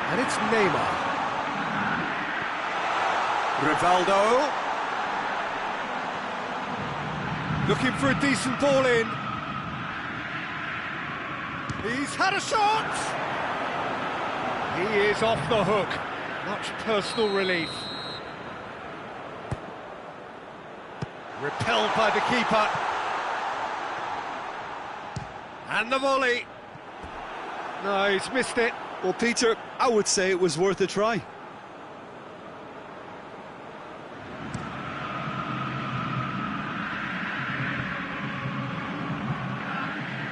A: And it's Neymar. Rivaldo. Looking for a decent ball in. He's had a shot! He is off the hook. Much personal relief. Repelled by the keeper. And the volley. No, he's missed it.
B: Well, Peter, I would say it was worth a try.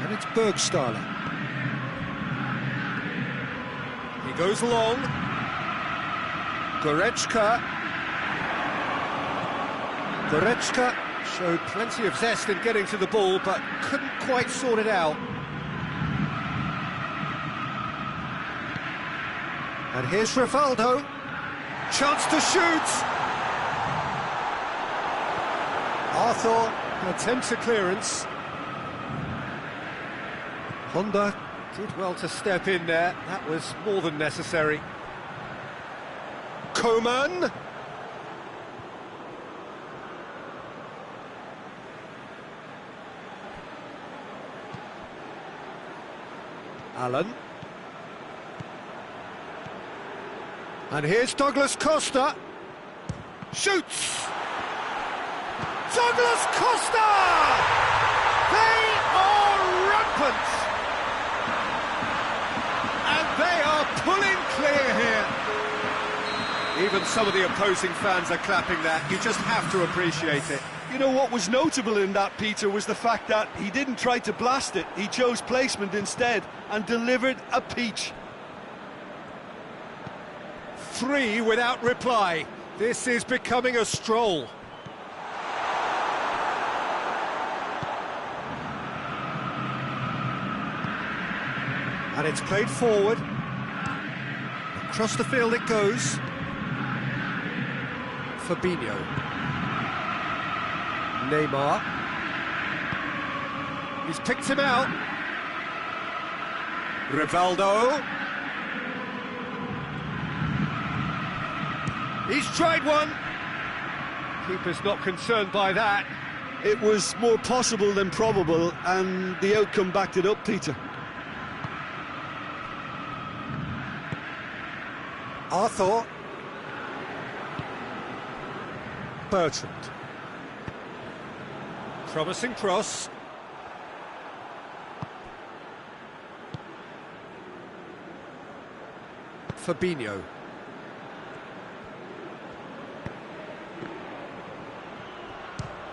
C: And it's Burgstaller.
A: He goes long.
C: Goretzka. Goretzka showed plenty of zest in getting to the ball, but couldn't quite sort it out. And here's Rivaldo. Chance to shoot. Arthur attempts a clearance. Honda
A: Did well to step in there. That was more than necessary.
C: Coman. Allen. And here's Douglas Costa. Shoots!
A: Douglas Costa! They are rampant! And they are pulling clear here.
C: Even some of the opposing fans are clapping that. You just have to appreciate it.
B: You know what was notable in that, Peter, was the fact that he didn't try to blast it. He chose placement instead and delivered a peach.
A: 3 without reply. This is becoming a stroll.
C: And it's played forward. Across the field it goes. Fabinho. Neymar.
A: He's picked him out.
C: Rivaldo.
A: He's tried one. Keeper's not concerned by that.
B: It was more possible than probable, and the outcome backed it up, Peter.
C: Arthur. Bertrand.
A: Promising cross.
C: Fabinho.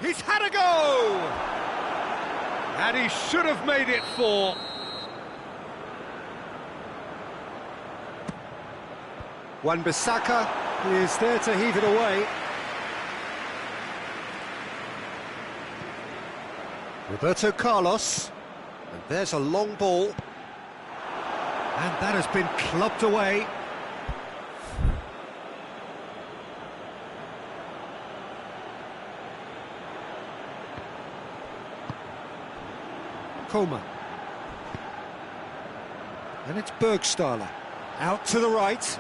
A: He's had a go! And he should have made it 4.
C: Wan-Bissaka is there to heave it away. Roberto Carlos. And there's a long ball. And that has been clubbed away. Coman. And it's Burgstaller. Out to the right.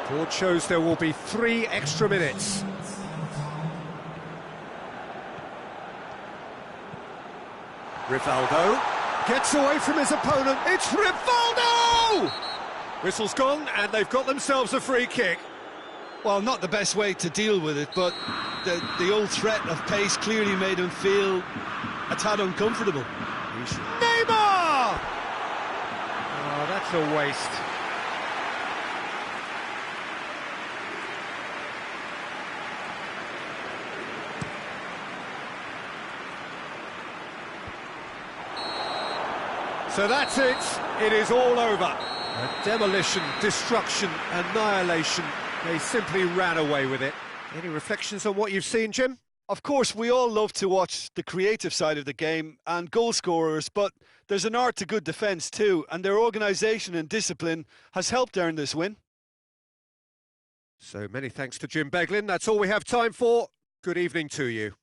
A: Board shows there will be 3 extra minutes.
C: Rivaldo gets away from his opponent.
A: It's Rivaldo! Whistle's gone, and they've got themselves a free kick.
B: Well, not the best way to deal with it, but the old threat of pace clearly made him feel a tad uncomfortable.
A: Neymar! Oh, that's a waste. So that's it. It is all over. A demolition, destruction, annihilation. They simply ran away with it. Any reflections on what you've seen, Jim?
B: Of course, we all love to watch the creative side of the game and goal scorers, but there's an art to good defence too, and their organisation and discipline has helped earn this win.
A: So many thanks to Jim Beglin. That's all we have time for. Good evening to you.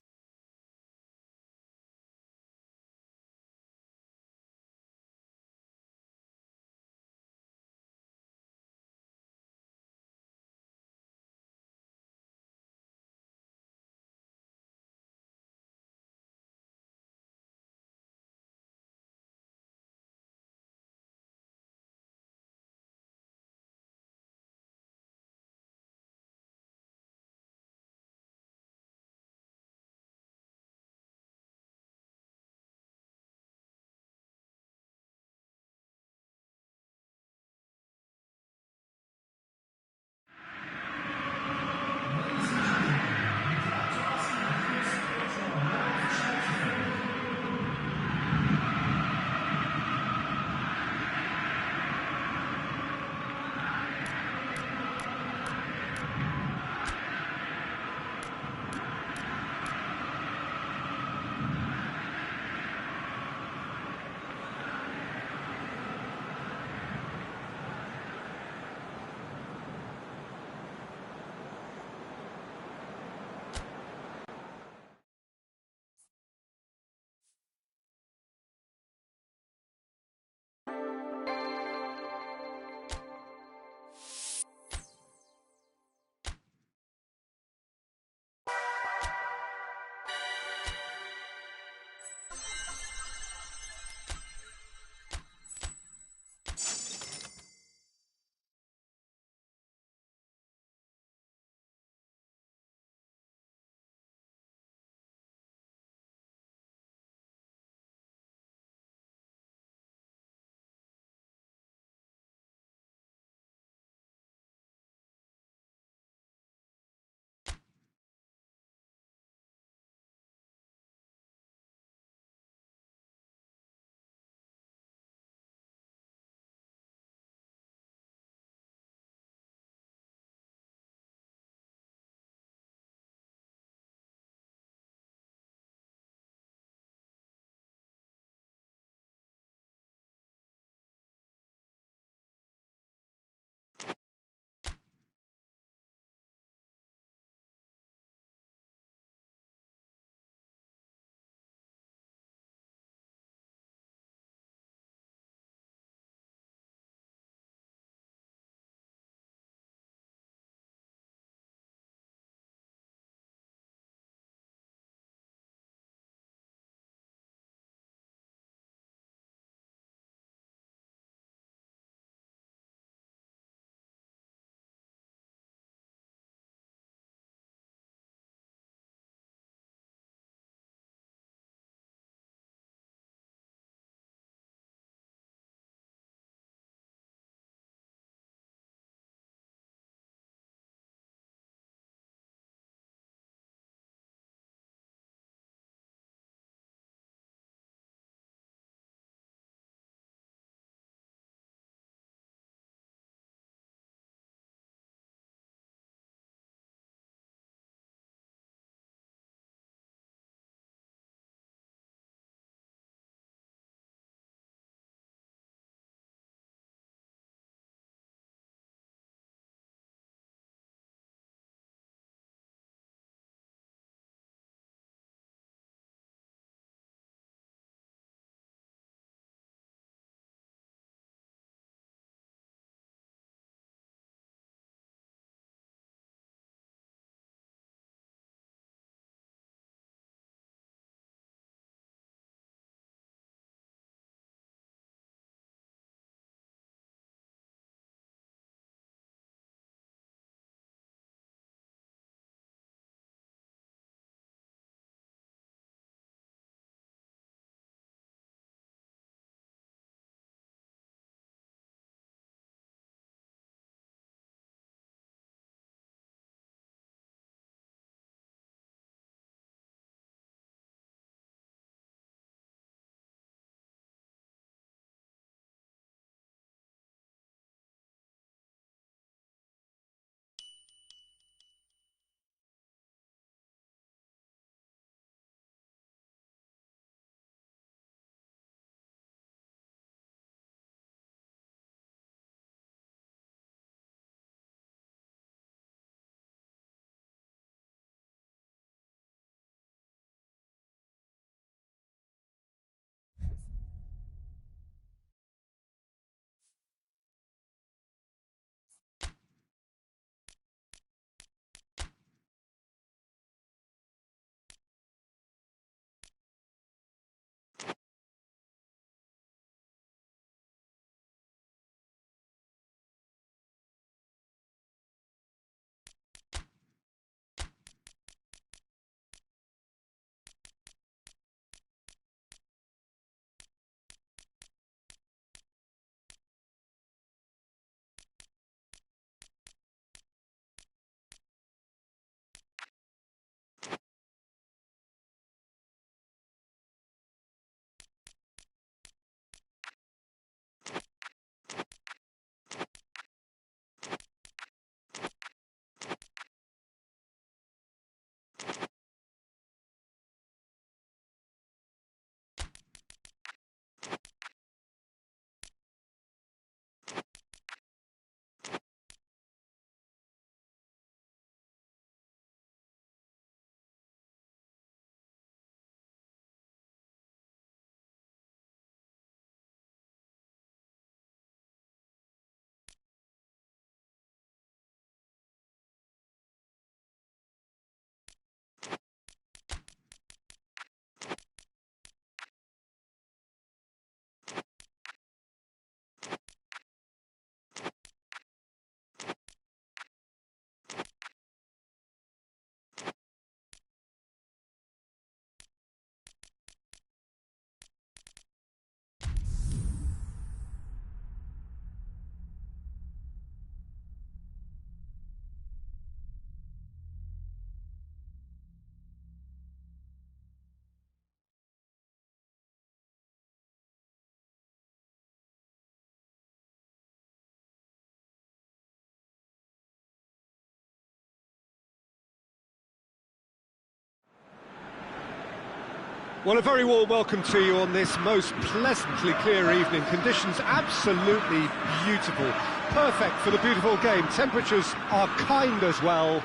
A: Well, a very warm welcome to you on this most pleasantly clear evening. Conditions absolutely beautiful. Perfect for the beautiful game. Temperatures are kind as well.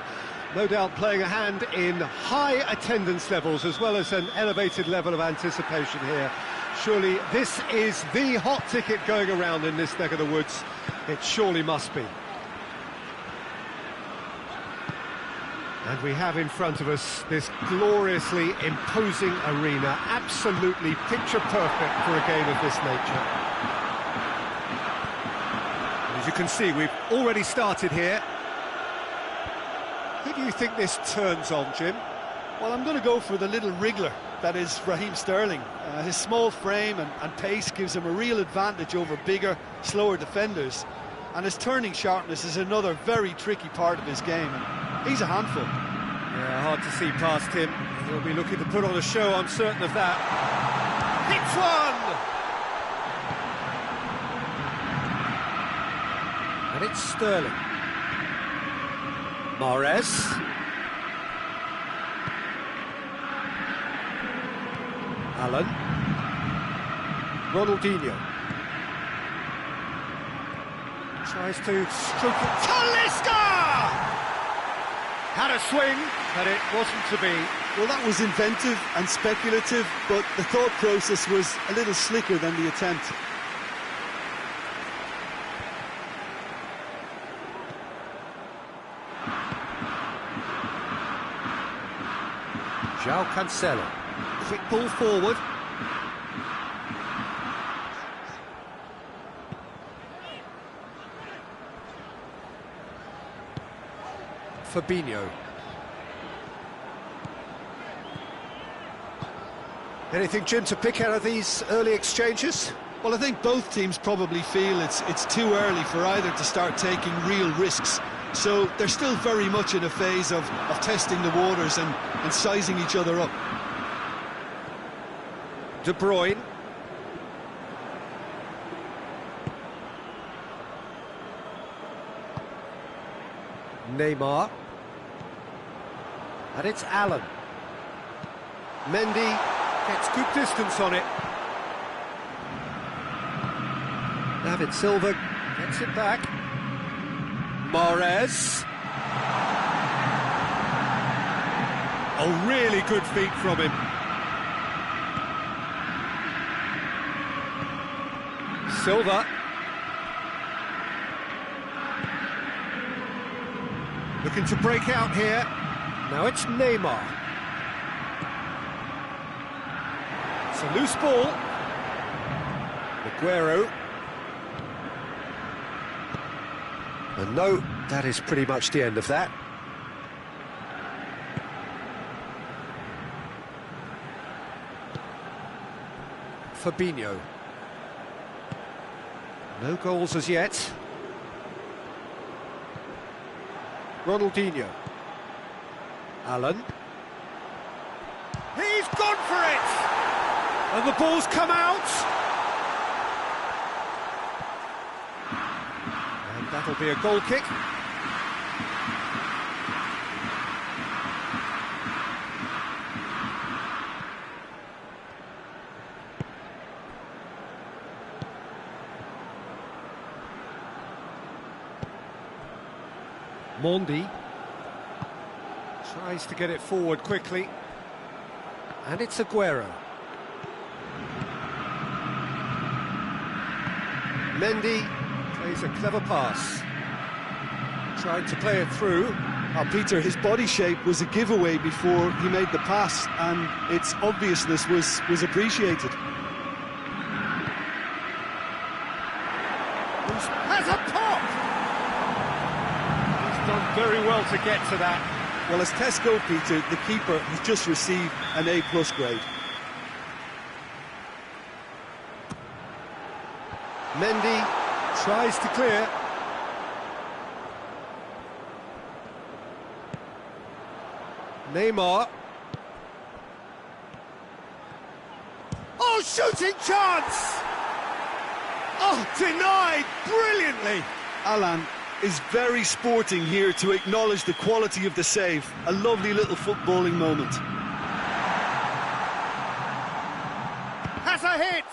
A: No doubt playing a hand in high attendance levels as well as an elevated level of anticipation here. Surely this is the hot ticket going around in this neck of the woods. It surely must be. And we have in front of us this gloriously imposing arena, absolutely picture perfect for a game of this nature. And as you can see, we've already started here. Who do you think this turns on, Jim?
B: Well, I'm going to go for the little wriggler that is Raheem Sterling. His small frame and pace gives him a real advantage over bigger, slower defenders. And his turning sharpness is another very tricky part of his game. And he's a handful.
A: Yeah, hard to see past him. He'll be looking to put on a show, I'm certain of that. Hits one! And it's Sterling. Mahrez. Allen. Ronaldinho. Tries to stroke it. Talisca! Had a swing, but it wasn't to be.
B: Well, that was inventive and speculative, but the thought process was a little slicker than the attempt.
C: João Cancelo. Quick ball forward. Fabinho. Anything, Jim, to pick out of these early exchanges?
B: Well, I think both teams probably feel it's too early for either to start taking real risks. So they're still very much in a phase of testing the waters and sizing each other up.
A: De Bruyne.
C: Neymar. And it's Allen.
A: Mendy gets good distance on it.
C: David Silva gets it back.
A: Mahrez. Oh, really good feet from him. Silva. Looking to break out here.
C: Now it's Neymar.
A: It's a loose ball.
C: Aguero. And no, that is pretty much the end of that.
A: Fabinho.
C: No goals as yet.
A: Ronaldinho. Allen. He's gone for it! And the ball's come out! And that'll be a goal kick. Mendy tries to get it forward quickly, and it's Aguero. Mendy plays a clever pass, tried to play it through.
B: Peter, his body shape was a giveaway before he made the pass, and its obviousness was appreciated.
A: Has a pop! He's done very well to get to that.
B: Well, as tests go, Peter, the keeper has just received an A+ grade.
A: Mendy tries to clear. Neymar. Oh, shooting chance! Oh, denied brilliantly.
B: Alan is very sporting here to acknowledge the quality of the save. A lovely little footballing moment.
A: has a hit!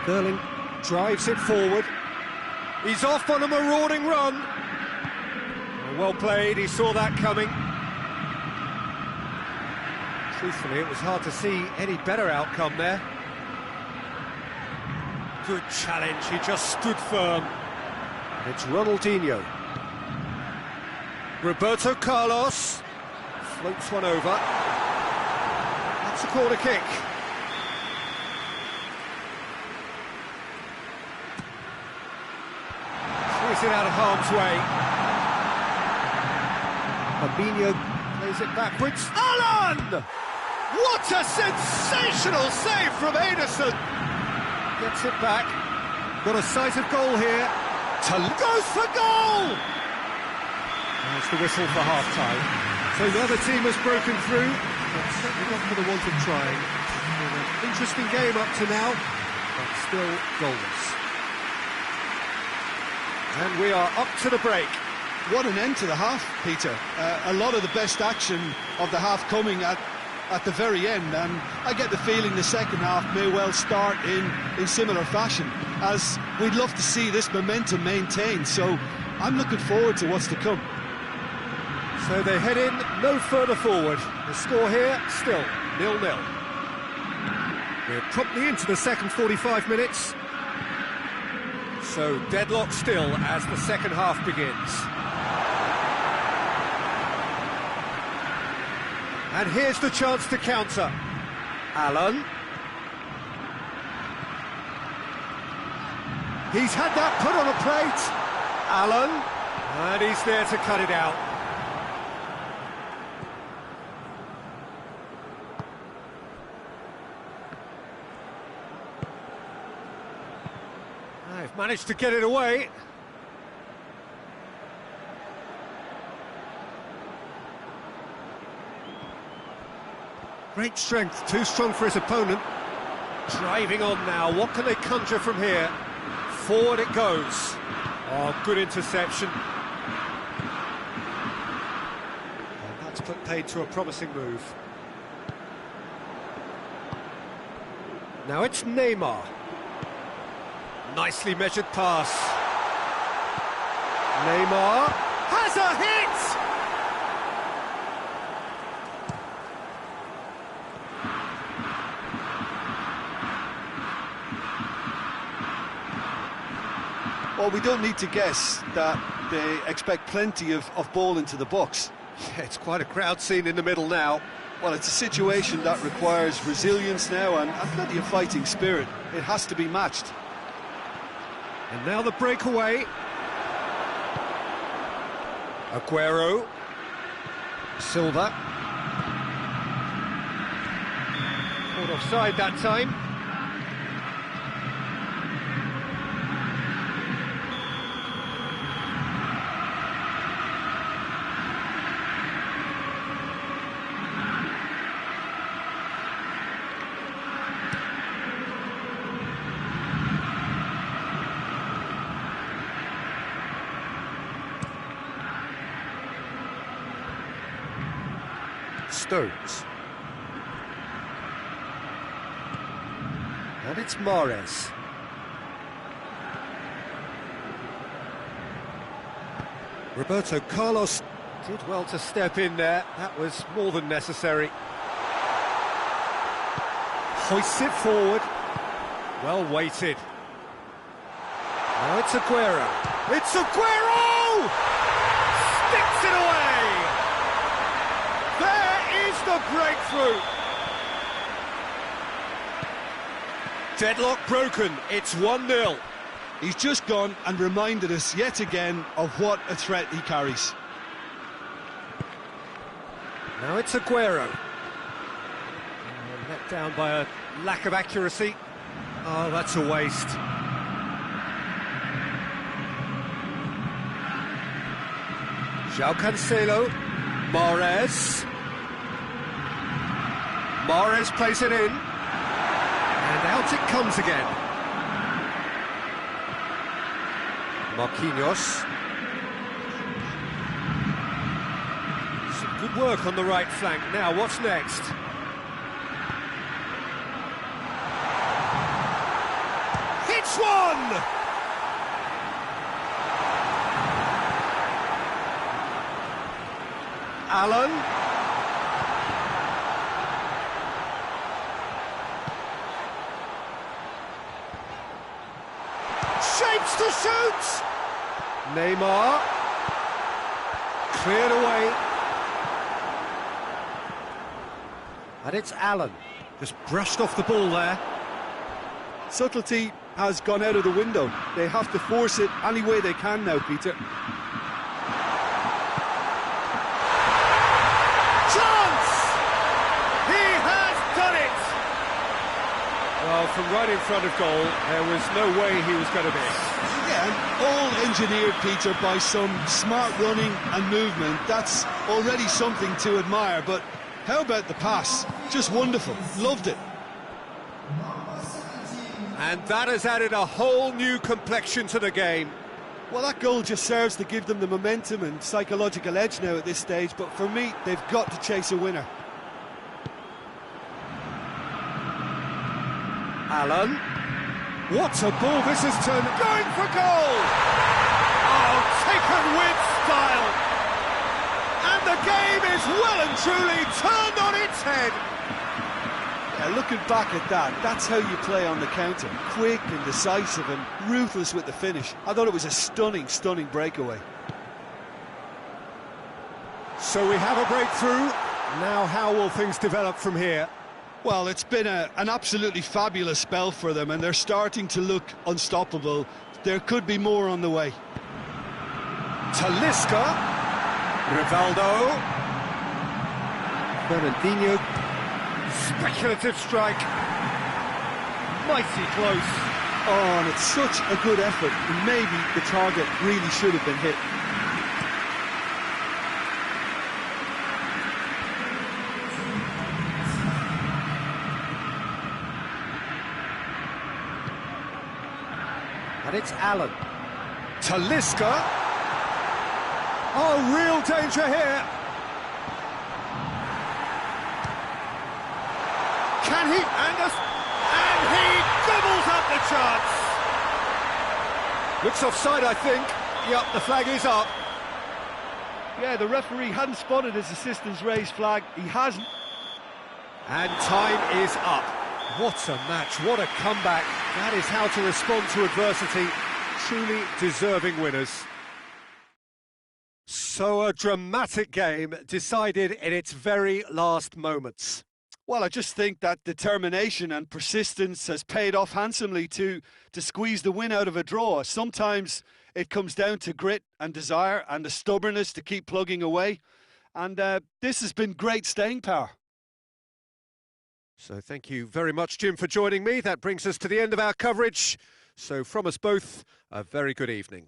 A: Sterling drives it forward. He's off on a marauding run. Well played, he saw that coming. Truthfully, it was hard to see any better outcome there. Good challenge, he just stood firm. It's Ronaldinho. Roberto Carlos floats one over. That's a corner kick. Clears it out of harm's way. Fabinho plays it backwards. Alan! What a sensational save from Ederson! Gets it back. Got a sight of goal here. Goes for goal! There's the whistle for half-time. So the other team has broken through, but certainly not for the want of trying. An interesting game up to now, but still goalless. And we are up to the break.
B: What an end to the half, Peter. A lot of the best action of the half coming at the very end, and I get the feeling the second half may well start in similar fashion, as we'd love to see this momentum maintained, so I'm looking forward to what's to come.
A: So they head in no further forward. The score here, still 0-0. We're promptly into the second 45 minutes. So deadlock still as the second half begins. And here's the chance to counter. Alan. He's had that put on a plate. Alan. And he's there to cut it out. They've managed to get it away. Great strength, too strong for his opponent. Driving on now, what can they conjure from here? Forward it goes. Oh, good interception. And that's put paid to a promising move. Now it's Neymar. Nicely measured pass. Neymar has a hit!
B: Well, we don't need to guess that they expect plenty of ball into the box.
A: Yeah, it's quite a crowd scene in the middle now.
B: Well, it's a situation that requires resilience now and plenty of fighting spirit. It has to be matched.
A: And now the breakaway. Aguero. Silva. Caught offside that time. Stones. And it's Mahrez. Roberto Carlos did well to step in there. That was more than necessary. Hoists it forward. Well weighted. Now it's Aguero. It's Aguero! Sticks it away! The breakthrough. Deadlock broken, it's 1-0.
B: He's just gone and reminded us yet again of what a threat he carries.
A: Now it's Aguero. Let down by a lack of accuracy. Oh, that's a waste. João Cancelo. Mahrez. Mahrez plays it in, and out it comes again. Marquinhos. work on the right flank. Now, what's next? Hits one! Allen. Shapes to shoot! Neymar. Cleared away.
C: And it's Allen. Just brushed off the ball there.
B: Subtlety has gone out of the window. They have to force it any way they can now, Peter.
A: Chance! He has done it! Well, from right in front of goal, there was no way he was going to miss.
B: Yeah, and all engineered, Peter, by some smart running and movement. That's already something to admire, but how about the pass? Just wonderful. Loved it.
A: And that has added a whole new complexion to the game.
B: Well, that goal just serves to give them the momentum and psychological edge now at this stage, but for me, they've got to chase a winner.
A: Allen. What a ball this has turned. Going for goal! Oh, taken with style. And the game is well and truly turned on its head.
B: Yeah, looking back at that, that's how you play on the counter. Quick and decisive and ruthless with the finish. I thought it was a stunning, stunning breakaway.
A: So we have a breakthrough. Now how will things develop from here?
B: Well, it's been an absolutely fabulous spell for them, and they're starting to look unstoppable. There could be more on the way.
A: Talisca. Rivaldo.
C: Fernandinho.
A: Speculative strike. Mighty close.
B: Oh, and it's such a good effort. And maybe the target really should have been hit.
C: And it's Allen.
A: Talisca. Oh, real danger here. Can he? And he doubles up the chance. Looks offside, I think. Yep, the flag is up.
B: Yeah, the referee hadn't spotted his assistant's raised flag. He hasn't.
A: And time is up. What a match, what a comeback. That is how to respond to adversity. Truly deserving winners. So a dramatic game decided in its very last moments.
B: Well, I just think that determination and persistence has paid off handsomely to squeeze the win out of a draw. Sometimes it comes down to grit and desire and the stubbornness to keep plugging away. And this has been great staying power.
A: So thank you very much, Jim, for joining me. That brings us to the end of our coverage. So from us both, a very good evening.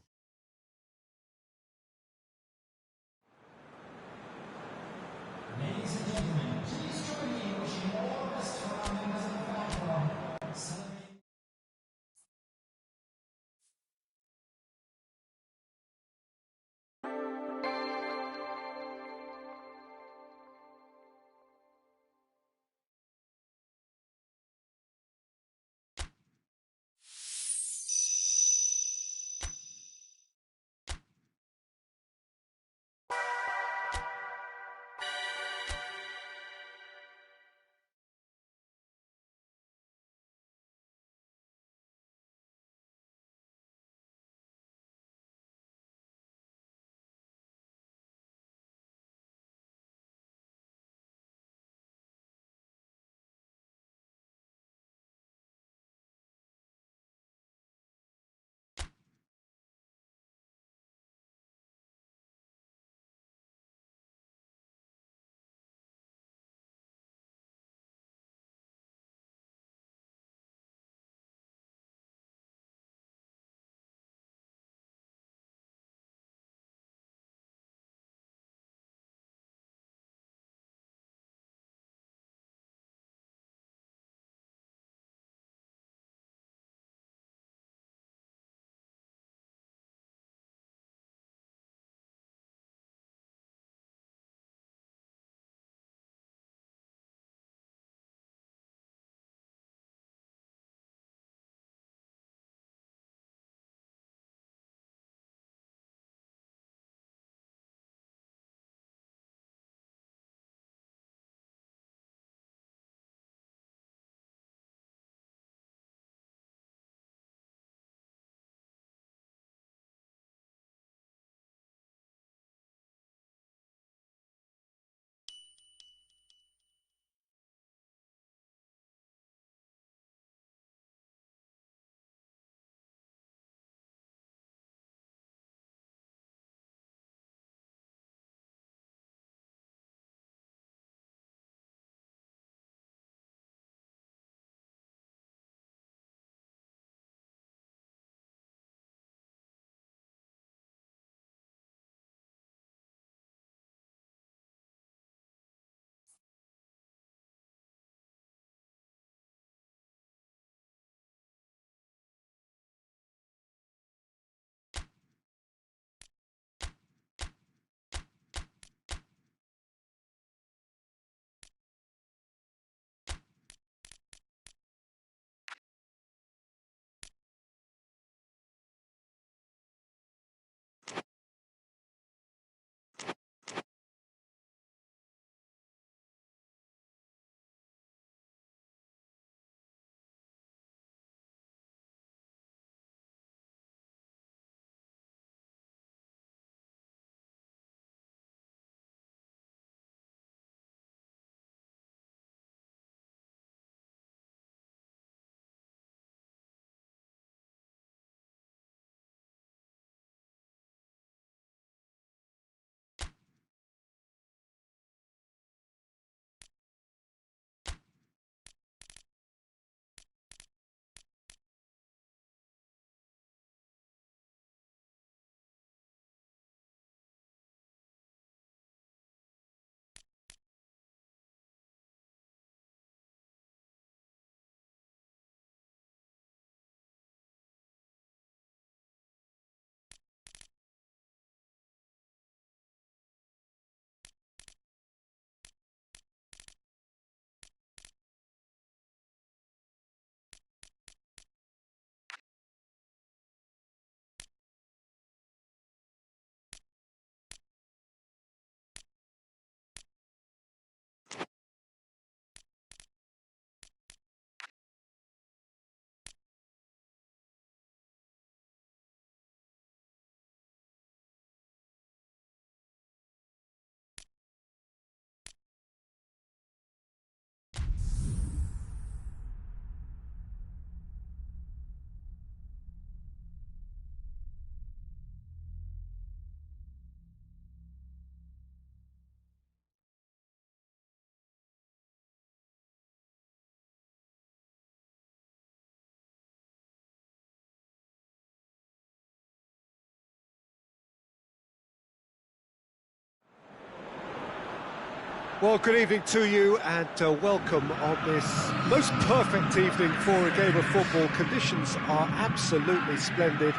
A: Well, good evening to you and welcome on this most perfect evening for a game of football. Conditions are absolutely splendid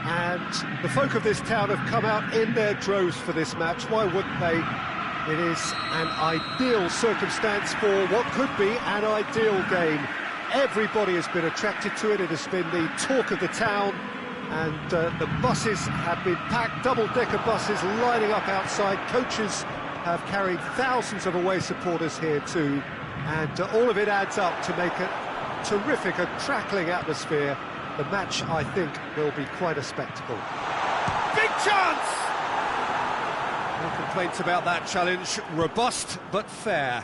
A: and the folk of this town have come out in their droves for this match. Why wouldn't they? It is an ideal circumstance for what could be an ideal game. Everybody has been attracted to it. It has been the talk of the town and the buses have been packed, double-decker buses lining up outside. Coaches have carried thousands of away supporters here too, and all of it adds up to make a terrific, a crackling atmosphere. The match, I think, will be quite a spectacle. Big chance! No complaints about that challenge. Robust, but fair.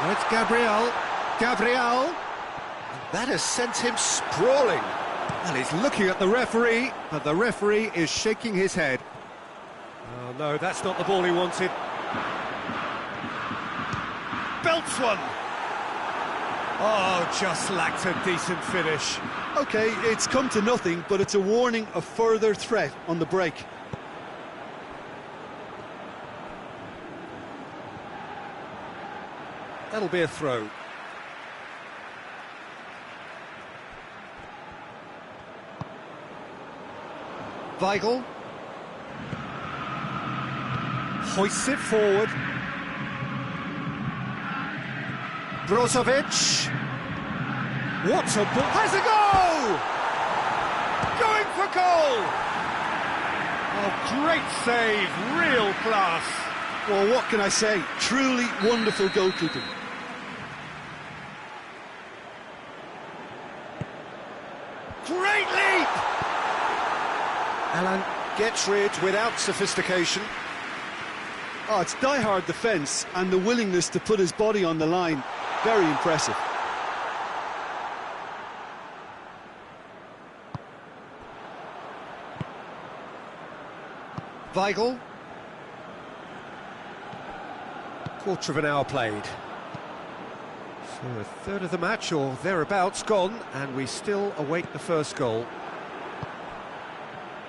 C: Now it's Gabriel. Gabriel! And that has sent him sprawling.
A: Well, he's looking at the referee, but the referee is shaking his head. Oh, no, that's not the ball he wanted. Belts one! Oh, just lacked a decent finish.
B: OK, it's come to nothing, but it's a warning of further threat on the break.
A: That'll be a throw. Weigl hoists it forward. Brozovic. What a ball! Has a goal! Going for goal! Oh, great save, real class.
B: Well, what can I say? Truly wonderful goalkeeping.
A: Great leap!
C: Alan gets rid without sophistication.
B: Oh, it's die-hard defence and the willingness to put his body on the line. Very impressive.
A: Weigl. Quarter of an hour played. So a third of the match or thereabouts gone, and we still await the first goal.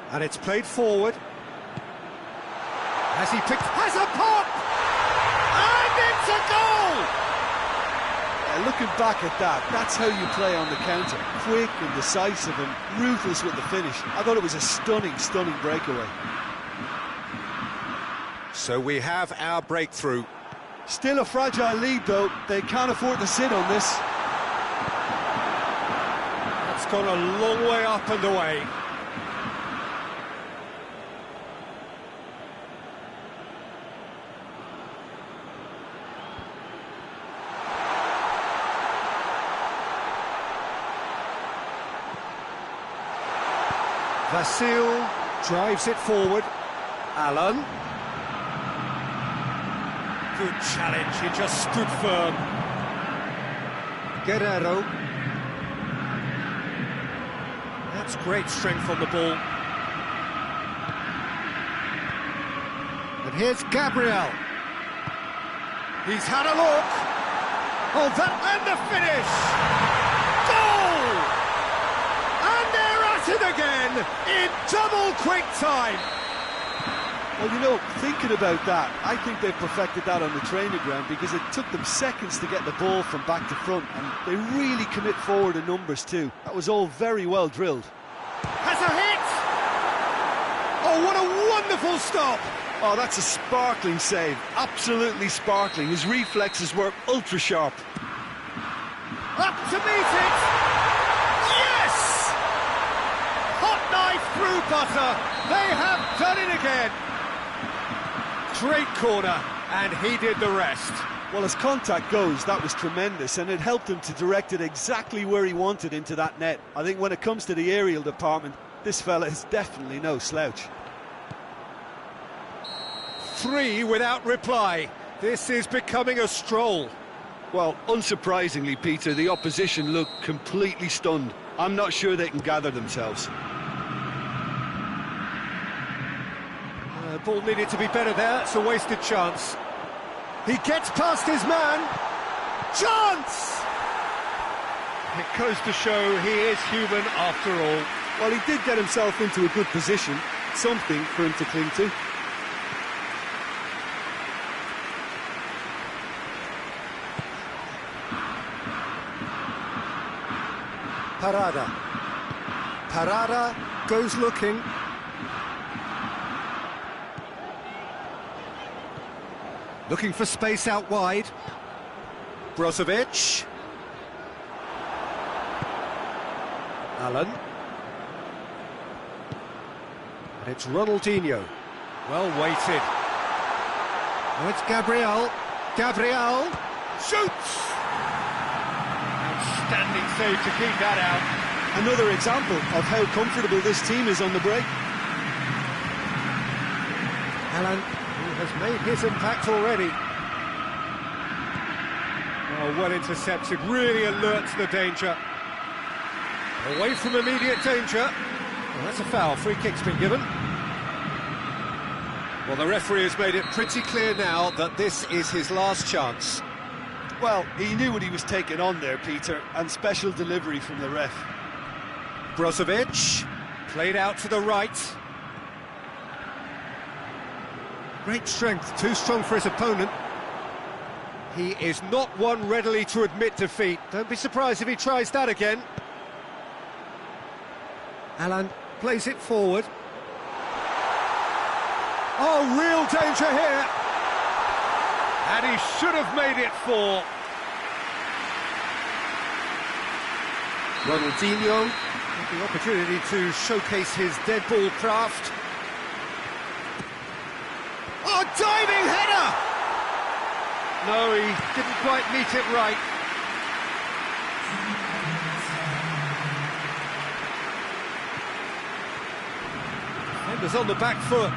A: And it's played forward. Has he picked... Has a pop! And it's a goal!
B: Looking back at that, that's how you play on the counter. Quick and decisive and ruthless with the finish. I thought it was a stunning, stunning breakaway.
C: So we have our breakthrough.
B: Still a fragile lead, though. They can't afford to sit on this.
A: That's gone a long way up and away. Vasil drives it forward. Alan. Good challenge, he just stood firm. Guerrero. That's great strength on the ball. And here's Gabriel. He's had a look. Oh, that and the finish! Goal! And they're at it again in double quick time.
B: Well, you know, thinking about that, I think they've perfected that on the training ground because it took them seconds to get the ball from back to front, and they really commit forward in numbers too. That was all very well drilled.
A: Has a hit! Oh, what a wonderful stop!
B: Oh, that's a sparkling save. Absolutely sparkling. His reflexes were ultra sharp.
A: Up to meet it! Yes! Hot knife through butter. They have done it again. Great corner, and he did the rest.
B: Well, as contact goes, that was tremendous, and it helped him to direct it exactly where he wanted into that net. I think when it comes to the aerial department, this fella is definitely no slouch.
A: 3 without reply. This is becoming a stroll.
B: Well, unsurprisingly, Peter, the opposition look completely stunned. I'm not sure they can gather themselves.
A: The ball needed to be better there. It's a wasted chance. He gets past his man. Chance! It goes to show he is human after all.
B: Well, he did get himself into a good position. something for him to cling to.
C: Parada. Parada goes looking. Looking for space out wide. Brozovic. Allen. And it's Ronaldinho.
A: Well weighted.
C: Now it's Gabriel. Gabriel
A: Shoots! Outstanding save to keep that out.
B: Another example of how comfortable this team is on the break.
C: Allen, who has made his impact already.
A: Oh, well intercepted, really alert to the danger. Away from immediate danger.
C: Well, that's a foul. Free kick's been given. Well, the referee has made it pretty clear now that this is his last chance.
B: Well, he knew what he was taking on there, Peter, and special delivery from the ref.
C: Brozovic,
A: Played out to the right.
C: great strength, too strong for his opponent.
A: He is not one readily to admit defeat. Don't be surprised if he tries that again.
C: Allen plays it forward.
A: Oh, real danger here. And he should have made it 4.
C: Ronaldinho with the opportunity to showcase his dead ball craft. Oh, diving header!
A: No, he didn't quite meet it right.
C: Defenders on the back foot.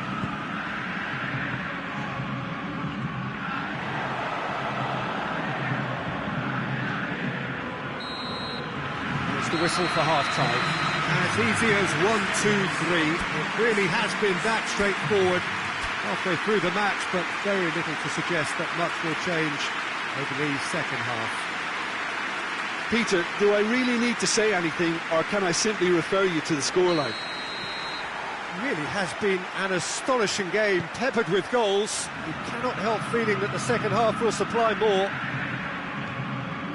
A: There's the whistle for half-time.
C: As easy as 1, 2, 3. It really has been that straightforward halfway through the match, but very little to suggest that much will change over the second half.
B: Peter, do I really need to say anything, or can I simply refer you to the scoreline?
C: Really has been an astonishing game, peppered with goals. You cannot help feeling that the second half will supply more.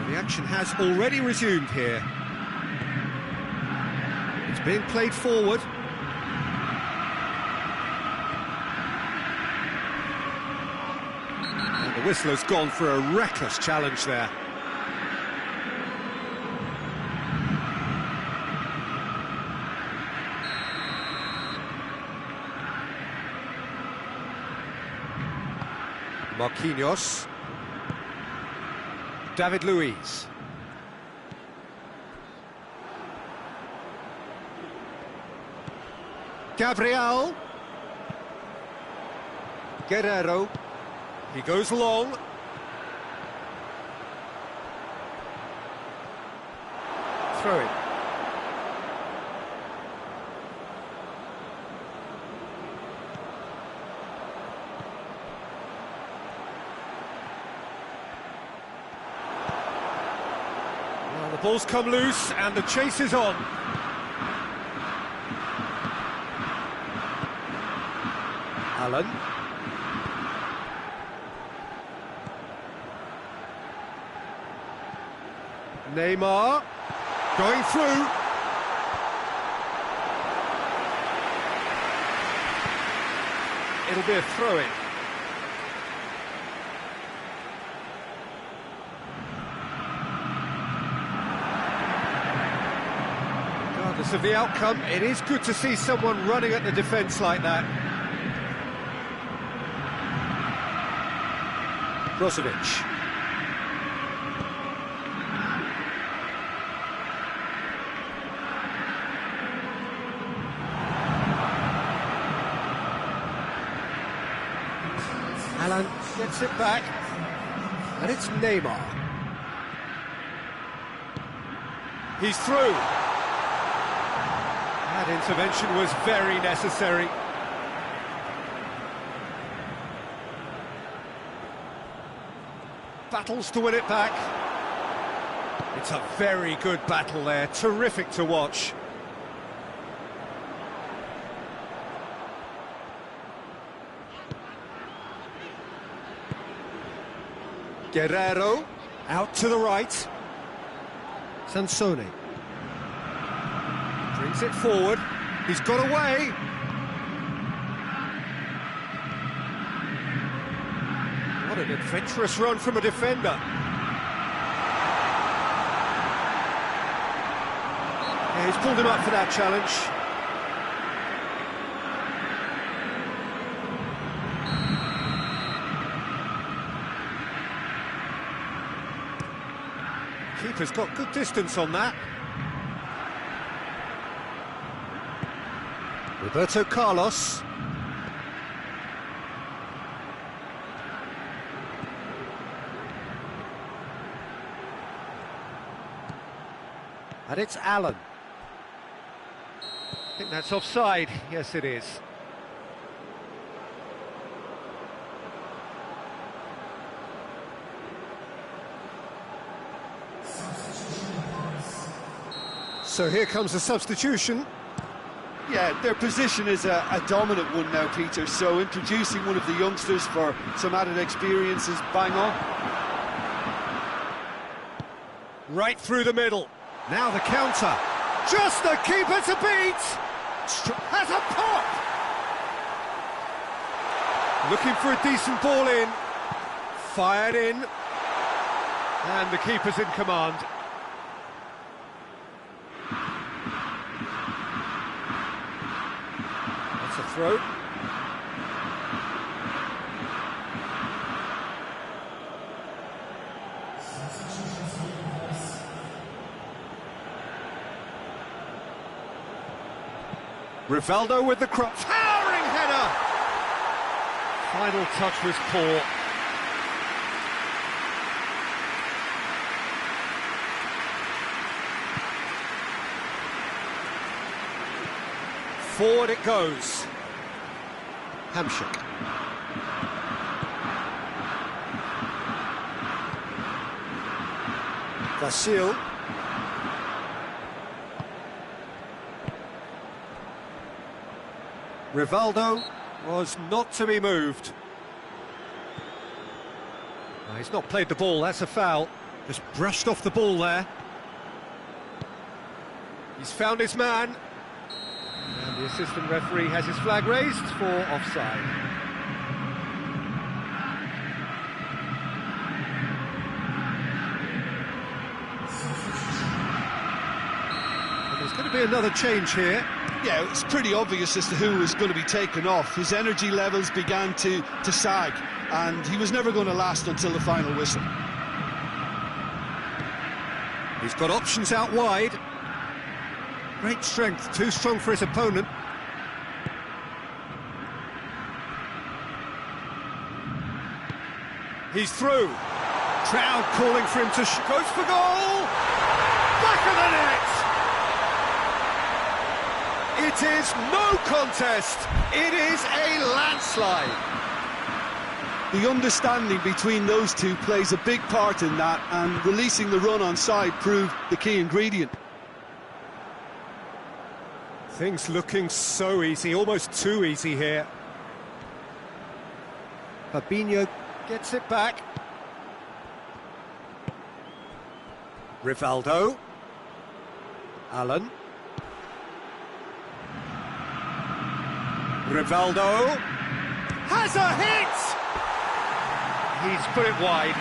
C: The action has already resumed here. It's being played forward. And the whistle has gone for a reckless challenge there. Marquinhos. David Luiz. Gabriel. Guerrero.
A: He goes long.
C: Throw it.
A: Well, the ball's come loose and the chase is on.
C: Allen.
A: Neymar going through. It'll be a throw-in. Regardless of the outcome, it is good to see someone running at the defence like that.
C: Brozovic. Allen gets it back, and it's Neymar.
A: He's through. That intervention was very necessary. Battles to win it back. It's a very good battle there, terrific to watch.
C: Guerrero, out to the right. Sansone. Brings it forward. He's got away. What an adventurous run from a defender. Yeah, he's pulled him up for that challenge. Keeper's got good distance on that. Roberto Carlos. And it's Allen. I think that's offside. Yes, it is. So here comes the substitution.
B: Yeah, their position is a dominant one now, Peter, so introducing one of the youngsters for some added experience is bang on.
C: Right through the middle. Now the counter. Just the keeper to beat! Has a pop! Looking for a decent ball in. Fired in. And the keeper's in command. That's a throw. Rivaldo with the cross. Towering header! Final touch was poor. Forward it goes. Hamsik. Vasil. Rivaldo was not to be moved. No, he's not played the ball, that's a foul. Just brushed off the ball there. He's found his man. And the assistant referee has his flag raised for offside. But there's going to be another change here.
B: Yeah, it's pretty obvious as to who was going to be taken off. His energy levels began to sag, and he was never going to last until the final whistle.
C: He's got options out wide. Great strength, too strong for his opponent. He's through. Crowd calling for him to goes for goal! Back of the net! It is no contest. It is a landslide.
B: The understanding between those two plays a big part in that, and releasing the run on side proved the key ingredient.
C: Things looking so easy, almost too easy here. Fabinho gets it back. Rivaldo. Allen. Rivaldo has a hit! He's put it wide.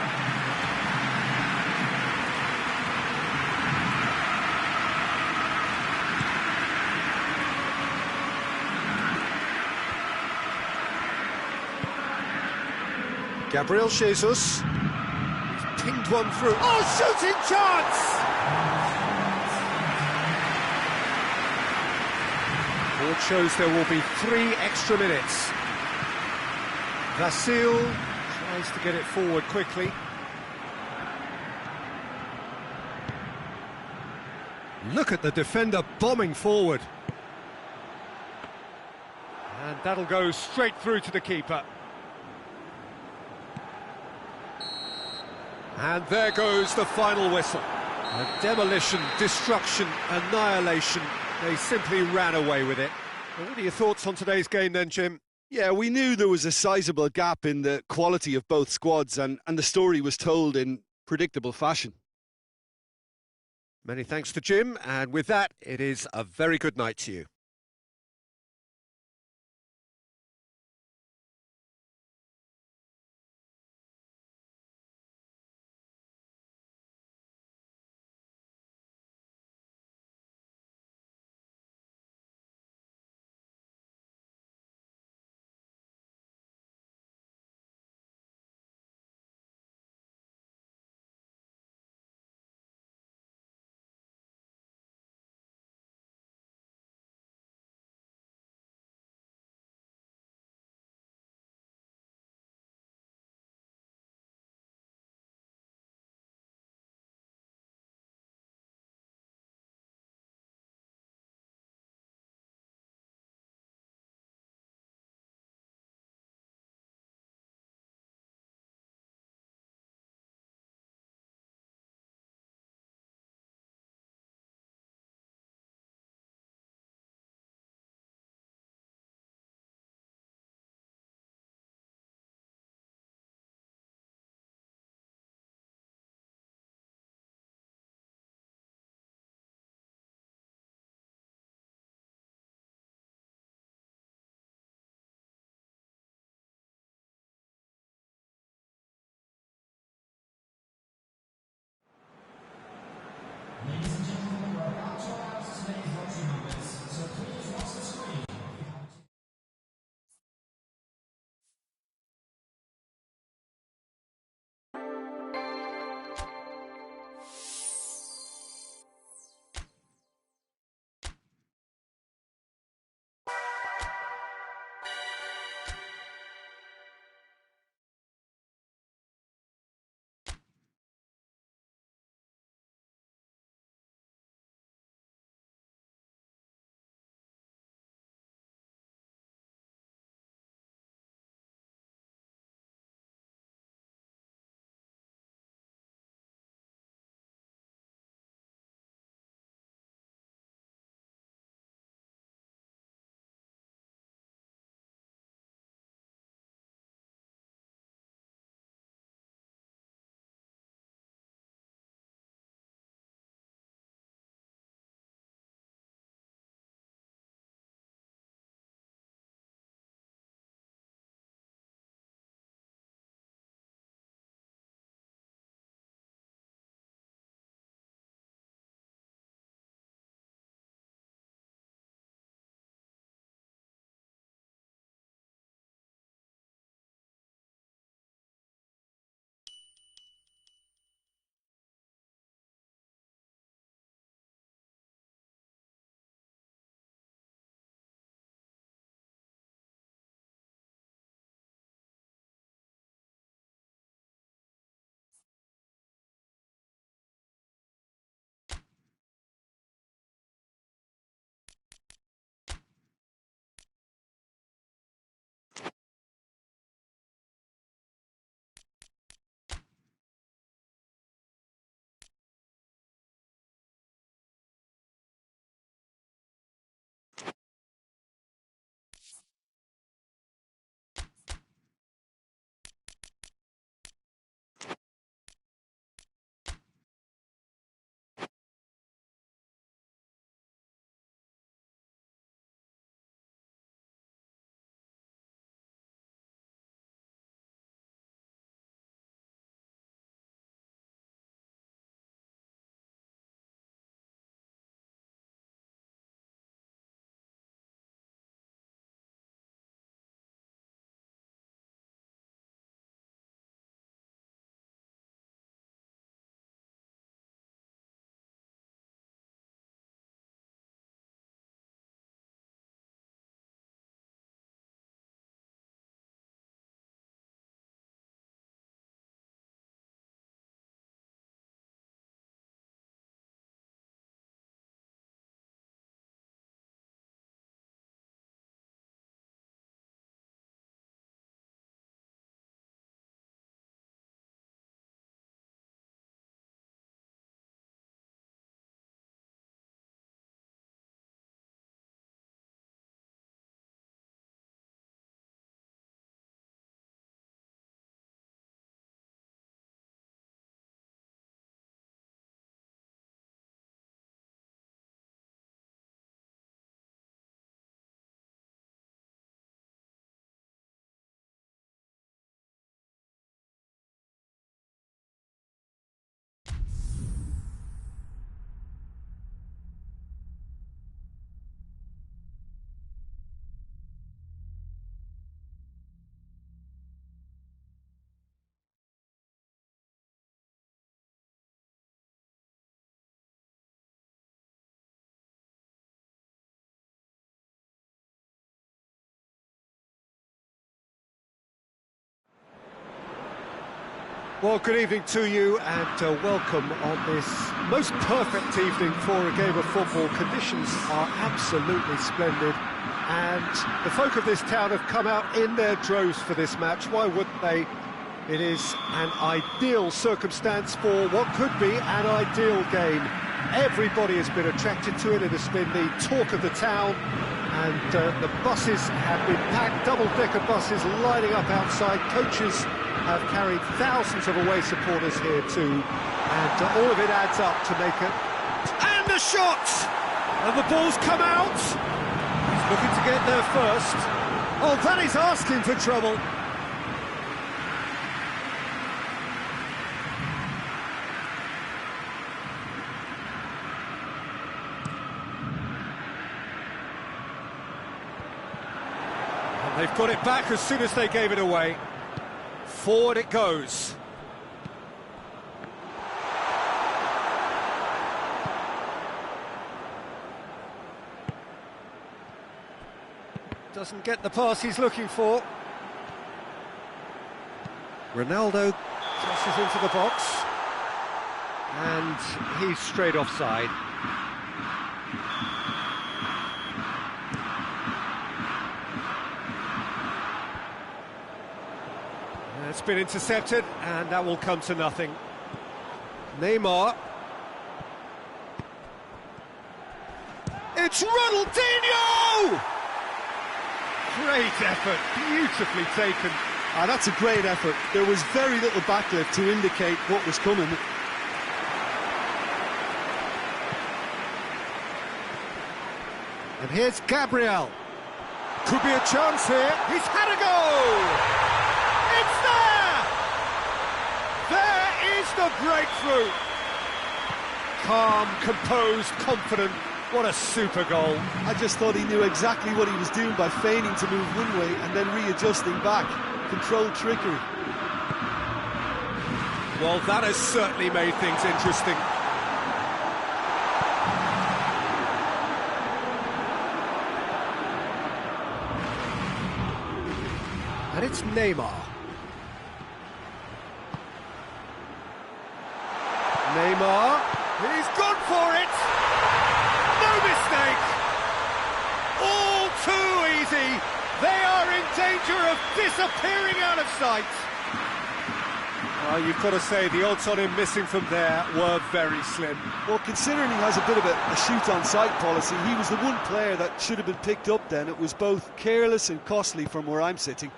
C: Gabriel Jesus. He's pinged one through. Oh, shooting chance! Board shows there will be 3 extra minutes. Vasil tries to get it forward quickly. Look at the defender bombing forward. And that'll go straight through to the keeper. And there goes the final whistle. A demolition, destruction, annihilation. They simply ran away with it. Well, what are your thoughts on today's game then, Jim?
B: Yeah, we knew there was a sizable gap in the quality of both squads, and the story was told in predictable fashion.
C: Many thanks to Jim, and with that, it is a very good night to you.
A: Well, good evening to you and welcome on this most perfect evening for a game of football. Conditions are absolutely splendid and the folk of this town have come out in their droves for this match. Why wouldn't they? It is an ideal circumstance for what could be an ideal game. Everybody has been attracted to it. It has been the talk of the town, and the buses have been packed, double-decker buses lining up outside. Coaches have carried thousands of away supporters here too, and all of it adds up to make it. And the shot! And the ball's come out! He's looking to get there first. Oh, that is asking for trouble. They've got it back as soon as they gave it away. Forward it goes. Doesn't get the pass he's looking for. Ronaldo crosses into the box. And he's straight offside. It's been intercepted, and that will come to nothing. Neymar. It's Ronaldinho! Great effort, beautifully taken.
B: That's a great effort. There was very little backlift to indicate what was coming.
A: And here's Gabriel. Could be a chance here. He's had a go! It's there! There is the breakthrough! Calm, composed, confident. What a super goal.
B: I just thought he knew exactly what he was doing by feigning to move one way and then readjusting back. Controlled trickery.
A: Well, that has certainly made things interesting. And it's Neymar. Neymar, he's gone for it! No mistake! All too easy! They are in danger of disappearing out of sight! Well, you've got to say, the odds on him missing from there were very slim.
B: Well, considering he has a bit of a shoot-on-sight policy, he was the one player that should have been picked up then. It was both careless and costly from where I'm sitting.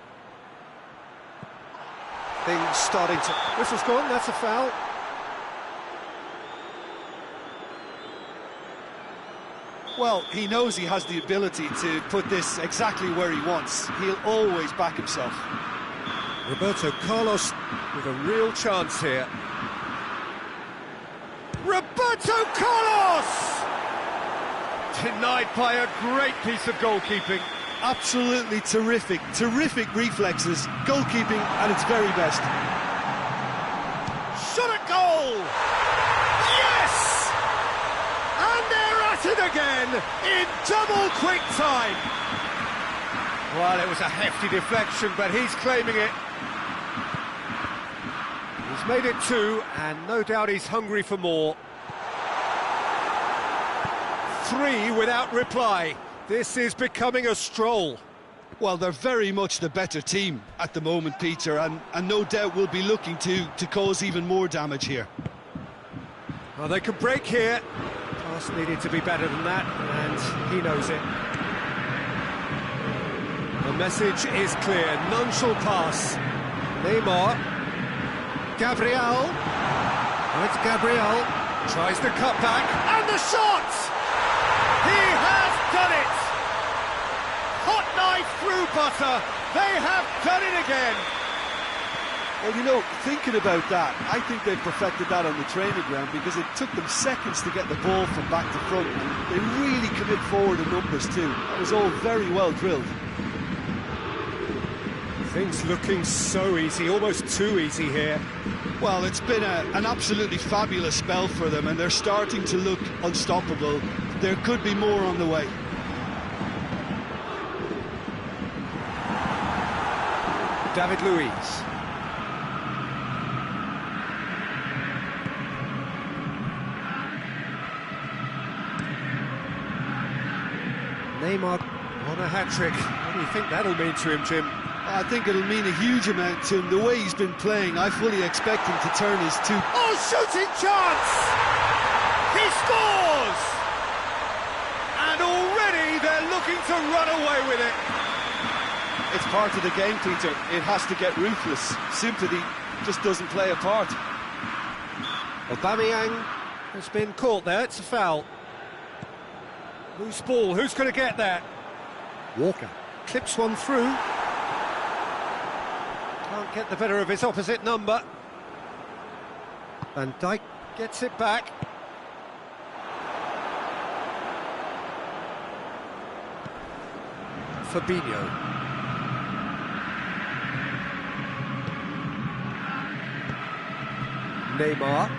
A: Things starting to... Whistle's gone, that's a foul.
B: Well, he knows he has the ability to put this exactly where he wants. He'll always back himself.
A: Roberto Carlos with a real chance here. Roberto Carlos! Denied by a great piece of goalkeeping.
B: Absolutely terrific reflexes, goalkeeping at its very best.
A: Shot at goal! Yes! And they're at it again in double quick time. Well, it was a hefty deflection, but he's claiming it. He's made it two, and no doubt he's hungry for more. 3 without reply. This is becoming a stroll.
B: Well, they're very much the better team at the moment, Peter, and no doubt will be looking to cause even more damage here.
A: Well, they could break here. Pass needed to be better than that, and he knows it. The message is clear. None shall pass. Neymar. Gabriel. And it's Gabriel. Tries the cut back. And the shot! He has done it! Hot knife through butter. They have done it again.
B: Well, you know, thinking about that, I think they've perfected that on the training ground because it took them seconds to get the ball from back to front. And they really commit forward in numbers too. It was all very well drilled.
A: Things looking so easy, almost too easy here.
B: Well, it's been an absolutely fabulous spell for them, and they're starting to look unstoppable. There could be more on the way.
A: David Luiz.
C: Neymar on a hat-trick. What do you think that'll mean to him, Jim?
B: I think it'll mean a huge amount to him. The way he's been playing, I fully expect him to turn his two.
C: Oh, shooting chance! He scores! And already they're looking to run away with it.
B: It's part of the game, Peter. It has to get ruthless. Sympathy just doesn't play a part.
C: Aubameyang has been caught there. It's a foul. Loose ball. Who's going to get that? Walker clips one through. Can't get the better of his opposite number. Van Dijk gets it back. Fabinho. Neymar.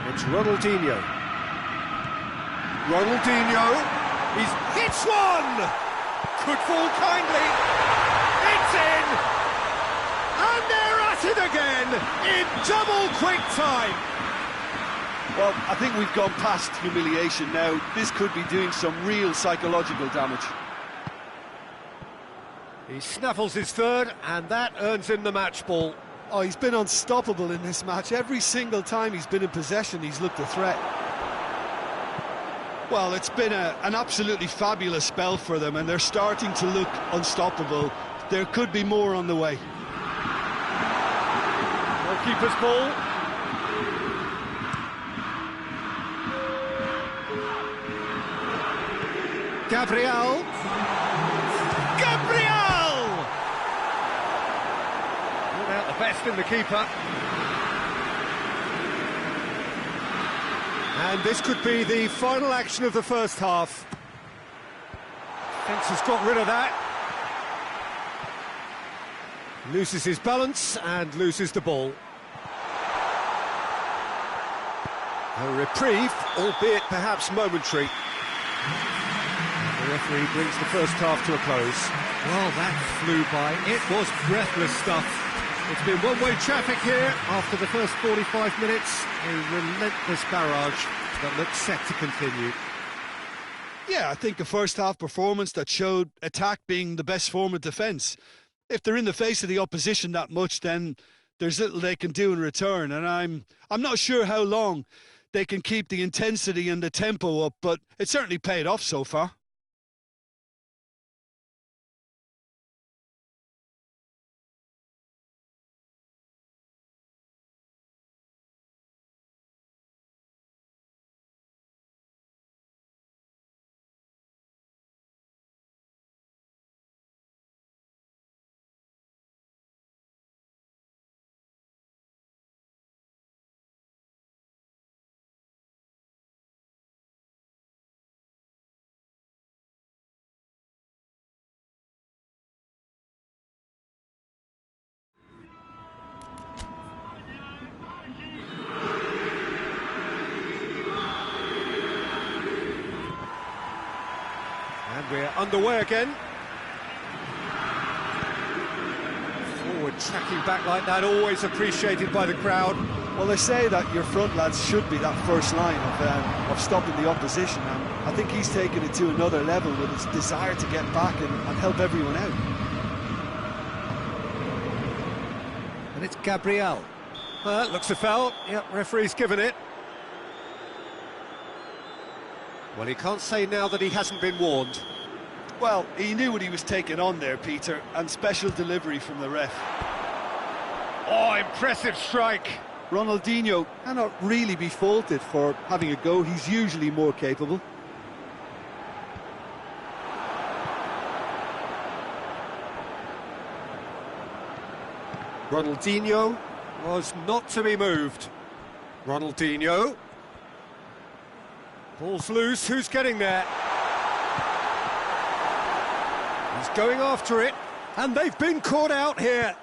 C: It's Ronaldinho. He's hits one! Could fall kindly. It's in! And they're at it again in double quick time.
B: Well, I think we've gone past humiliation now. This could be doing some real psychological damage.
C: He snaffles his third, and that earns him the match ball.
B: Oh, he's been unstoppable in this match. Every single time he's been in possession, he's looked a threat. Well, it's been an absolutely fabulous spell for them, and they're starting to look unstoppable. There could be more on the way.
C: Goalkeeper's ball. Gabriel! Brought out the best in the keeper. And this could be the final action of the first half. Fence has got rid of that. Loses his balance and loses the ball. A reprieve, albeit perhaps momentary. The referee brings the first half to a close. Well, that flew by. It was breathless stuff. It's been one-way traffic here after the first 45 minutes. A relentless barrage that looks set to continue.
B: Yeah, I think a first-half performance that showed attack being the best form of defence. If they're in the face of the opposition that much, then there's little they can do in return. And I'm not sure how long they can keep the intensity and the tempo up, but it certainly paid off so far.
C: And we're underway again. Forward tracking back like that, always appreciated by the crowd.
B: Well, they say that your front lads should be that first line of stopping the opposition, and I think he's taken it to another level with his desire to get back and help everyone out.
C: And it's Gabriel. Well, that looks a foul. Yep, referee's given it. Well, he can't say now that he hasn't been warned.
B: Well, he knew what he was taking on there, Peter, and special delivery from the ref.
C: Oh, impressive strike.
B: Ronaldinho cannot really be faulted for having a go. He's usually more capable.
C: Ronaldinho was not to be moved. Ronaldinho. Ball's loose, who's getting there? He's going after it, and they've been caught out here.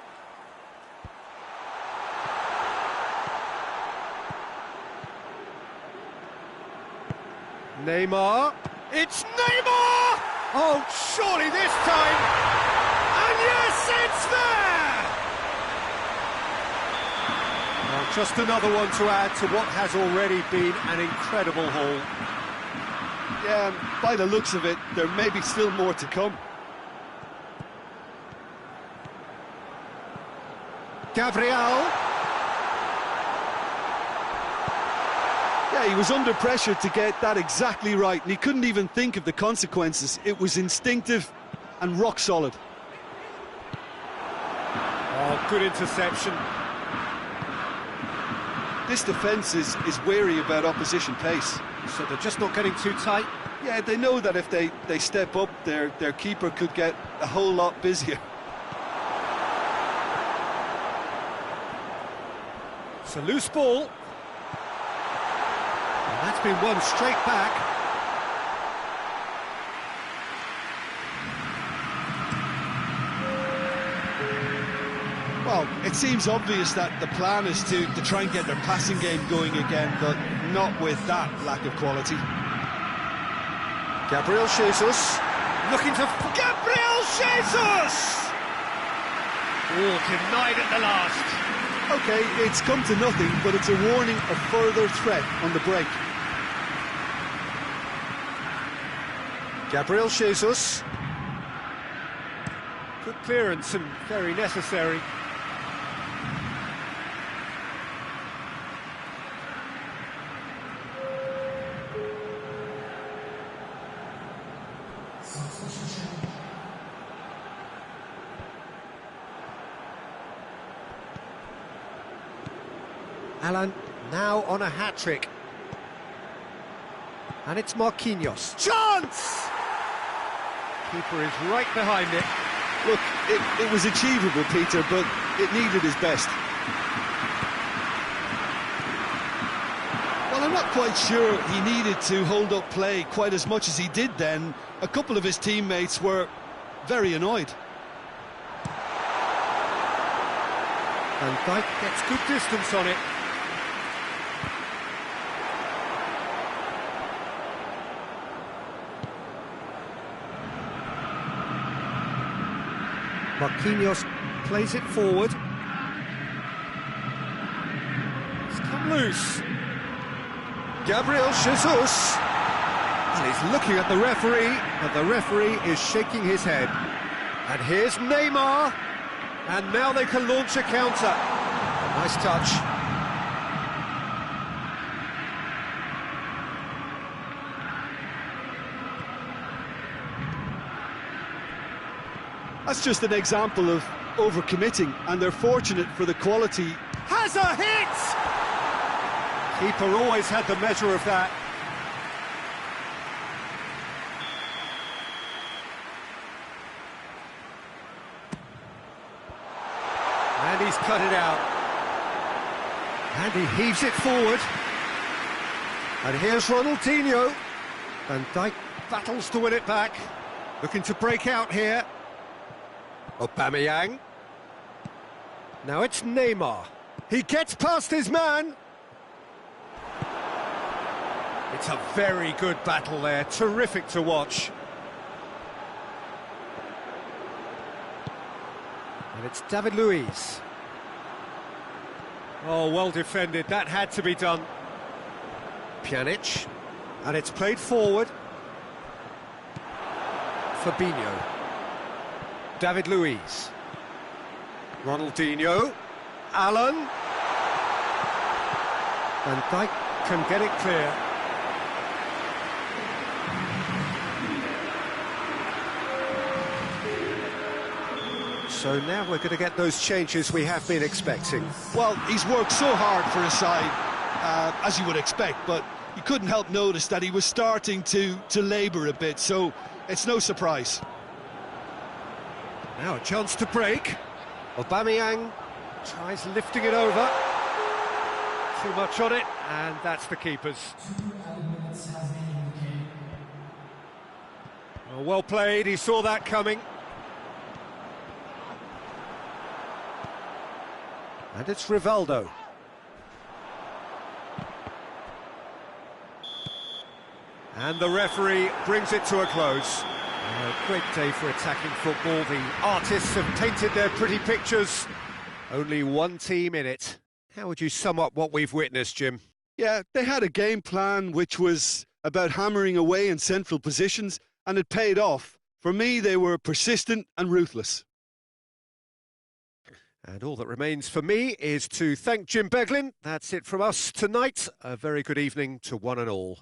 C: Neymar. It's Neymar! Oh, surely this time! And yes, it's there! Well, just another one to add to what has already been an incredible haul.
B: Yeah, and by the looks of it, there may be still more to come.
A: Gabriel.
B: Yeah, he was under pressure to get that exactly right, and he couldn't even think of the consequences. It was instinctive and rock solid.
A: Oh, good interception.
B: This defence is wary about opposition pace.
A: So they're just not getting too tight.
B: Yeah, they know that if they step up, their keeper could get a whole lot busier.
A: It's a loose ball. And that's been won straight back.
B: Well, it seems obvious that the plan is to try and get their passing game going again, but not with that lack of quality.
A: Gabriel Jesus looking to... Gabriel Jesus! Oh, denied at the last.
B: OK, it's come to nothing, but it's a warning of further threat on the break.
A: Gabriel Jesus. Good clearance and very necessary. Alan now on a hat-trick. And it's Marquinhos. Chance! Keeper is right behind it.
B: Look, it was achievable, Peter, but it needed his best. Well, I'm not quite sure he needed to hold up play quite as much as he did then. A couple of his teammates were very annoyed.
A: Van Dijk gets good distance on it. Marquinhos plays it forward. It's come loose. Gabriel Jesus. And he's looking at the referee, but the referee is shaking his head. And here's Neymar. And now they can launch a counter. A nice touch.
B: That's just an example of overcommitting, and they're fortunate for the quality.
A: Has a hit! Keeper always had the measure of that. And he's cut it out. And he heaves it forward. And here's Ronaldinho. Van Dijk battles to win it back. Looking to break out here. Aubameyang. Now it's Neymar. He gets past his man. It's a very good battle there. Terrific to watch. And it's David Luiz. Oh, well defended. That had to be done. Pjanic. And it's played forward. Fabinho. David Luiz. Ronaldinho. Alan. Van Dijk can get it clear. So now we're going to get those changes we have been expecting.
B: Well, he's worked so hard for his side, as you would expect, but you couldn't help notice that he was starting to labour a bit, so it's no surprise.
A: Now a chance to break. Aubameyang tries lifting it over. Too much on it, and that's the keeper's. Oh, well played, he saw that coming. And it's Rivaldo. And the referee brings it to a close. A great day for attacking football. The artists have painted their pretty pictures. Only one team in it. How would you sum up what we've witnessed, Jim?
B: Yeah, they had a game plan which was about hammering away in central positions, and it paid off. For me, they were persistent and ruthless.
C: And all that remains for me is to thank Jim Beglin. That's it from us tonight. A very good evening to one and all.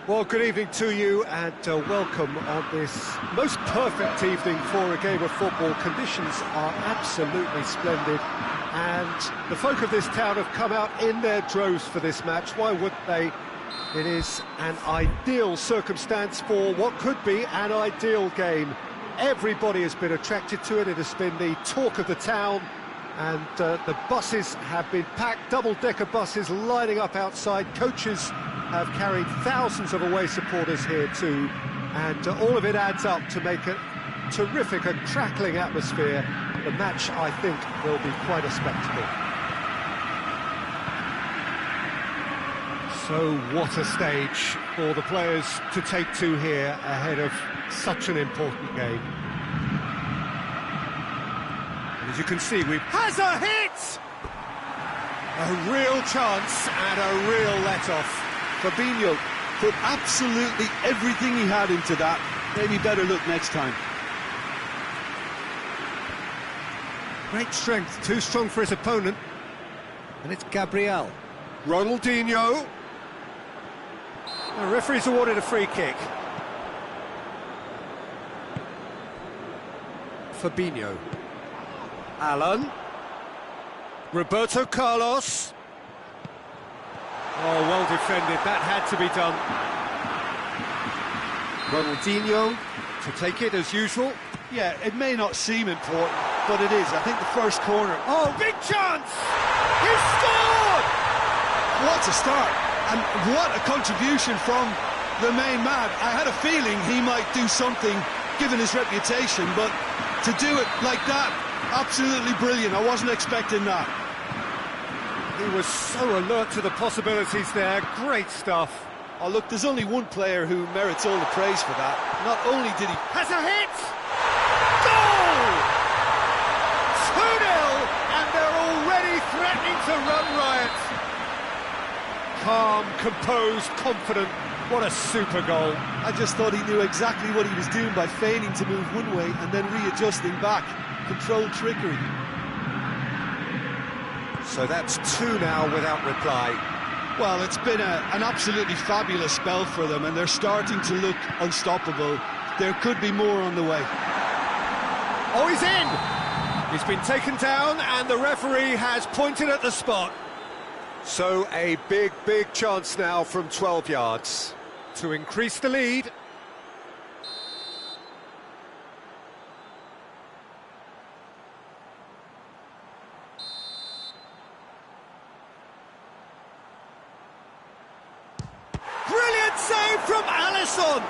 A: Well, good evening to you and welcome on this most perfect evening for a game of football. Conditions are absolutely splendid and the folk of this town have come out in their droves for this match. Why wouldn't they? It is an ideal circumstance for what could be an ideal game. Everybody has been attracted to it. It has been the talk of the town, and the buses have been packed, double-decker buses lining up outside. Coaches have carried thousands of away supporters here too, and all of it adds up to make a terrific and crackling atmosphere. The match, I think, will be quite a spectacle. So what a stage for the players to take to here ahead of such an important game. And as you can see, has a hit! A real chance and a real let-off.
B: Fabinho put absolutely everything he had into that. Maybe better look next time.
A: Great strength, too strong for his opponent. And it's Gabriel. Ronaldinho. The referee's awarded a free kick. Fabinho. Alan. Roberto Carlos. Oh, well defended, that had to be done. Ronaldinho to take it as usual.
B: Yeah, it may not seem important, but it is. I think the first corner.
A: Oh, big chance! He scored!
B: What a start, and what a contribution from the main man. I had a feeling he might do something, given his reputation, but to do it like that, absolutely brilliant. I wasn't expecting that.
A: He was so alert to the possibilities there. Great stuff.
B: Oh, look, there's only one player who merits all the praise for that. Not only did he...
A: Has a hit! Goal! 2-0, and they're already threatening to run riot. Calm, composed, confident. What a super goal.
B: I just thought he knew exactly what he was doing by feigning to move one way and then readjusting back. Controlled trickery.
A: So that's 2 now without reply.
B: Well, it's been an absolutely fabulous spell for them, and they're starting to look unstoppable. There could be more on the way.
A: Oh, he's in! He's been taken down, and the referee has pointed at the spot. So a big, big chance now from 12 yards to increase the lead. Brilliant save from Alisson!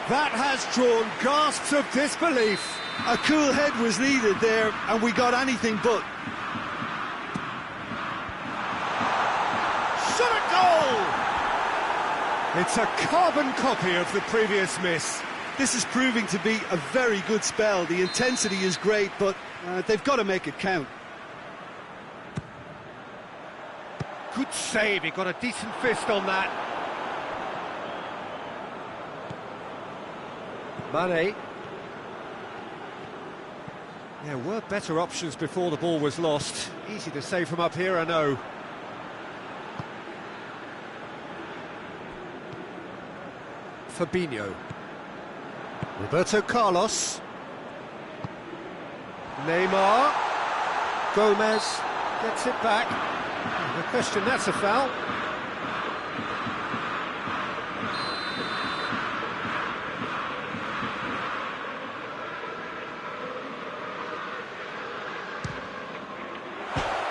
A: That has drawn gasps of disbelief.
B: A cool head was needed there, and we got anything but.
A: Shot a goal! It's a carbon copy of the previous miss.
B: This is proving to be a very good spell. The intensity is great, but they've got to make it count.
A: Good save, he got a decent fist on that. Mane. There were better options before the ball was lost. Easy to save from up here, I know. Fabinho. Roberto Carlos. Neymar. Gomez gets it back. No question, that's a foul.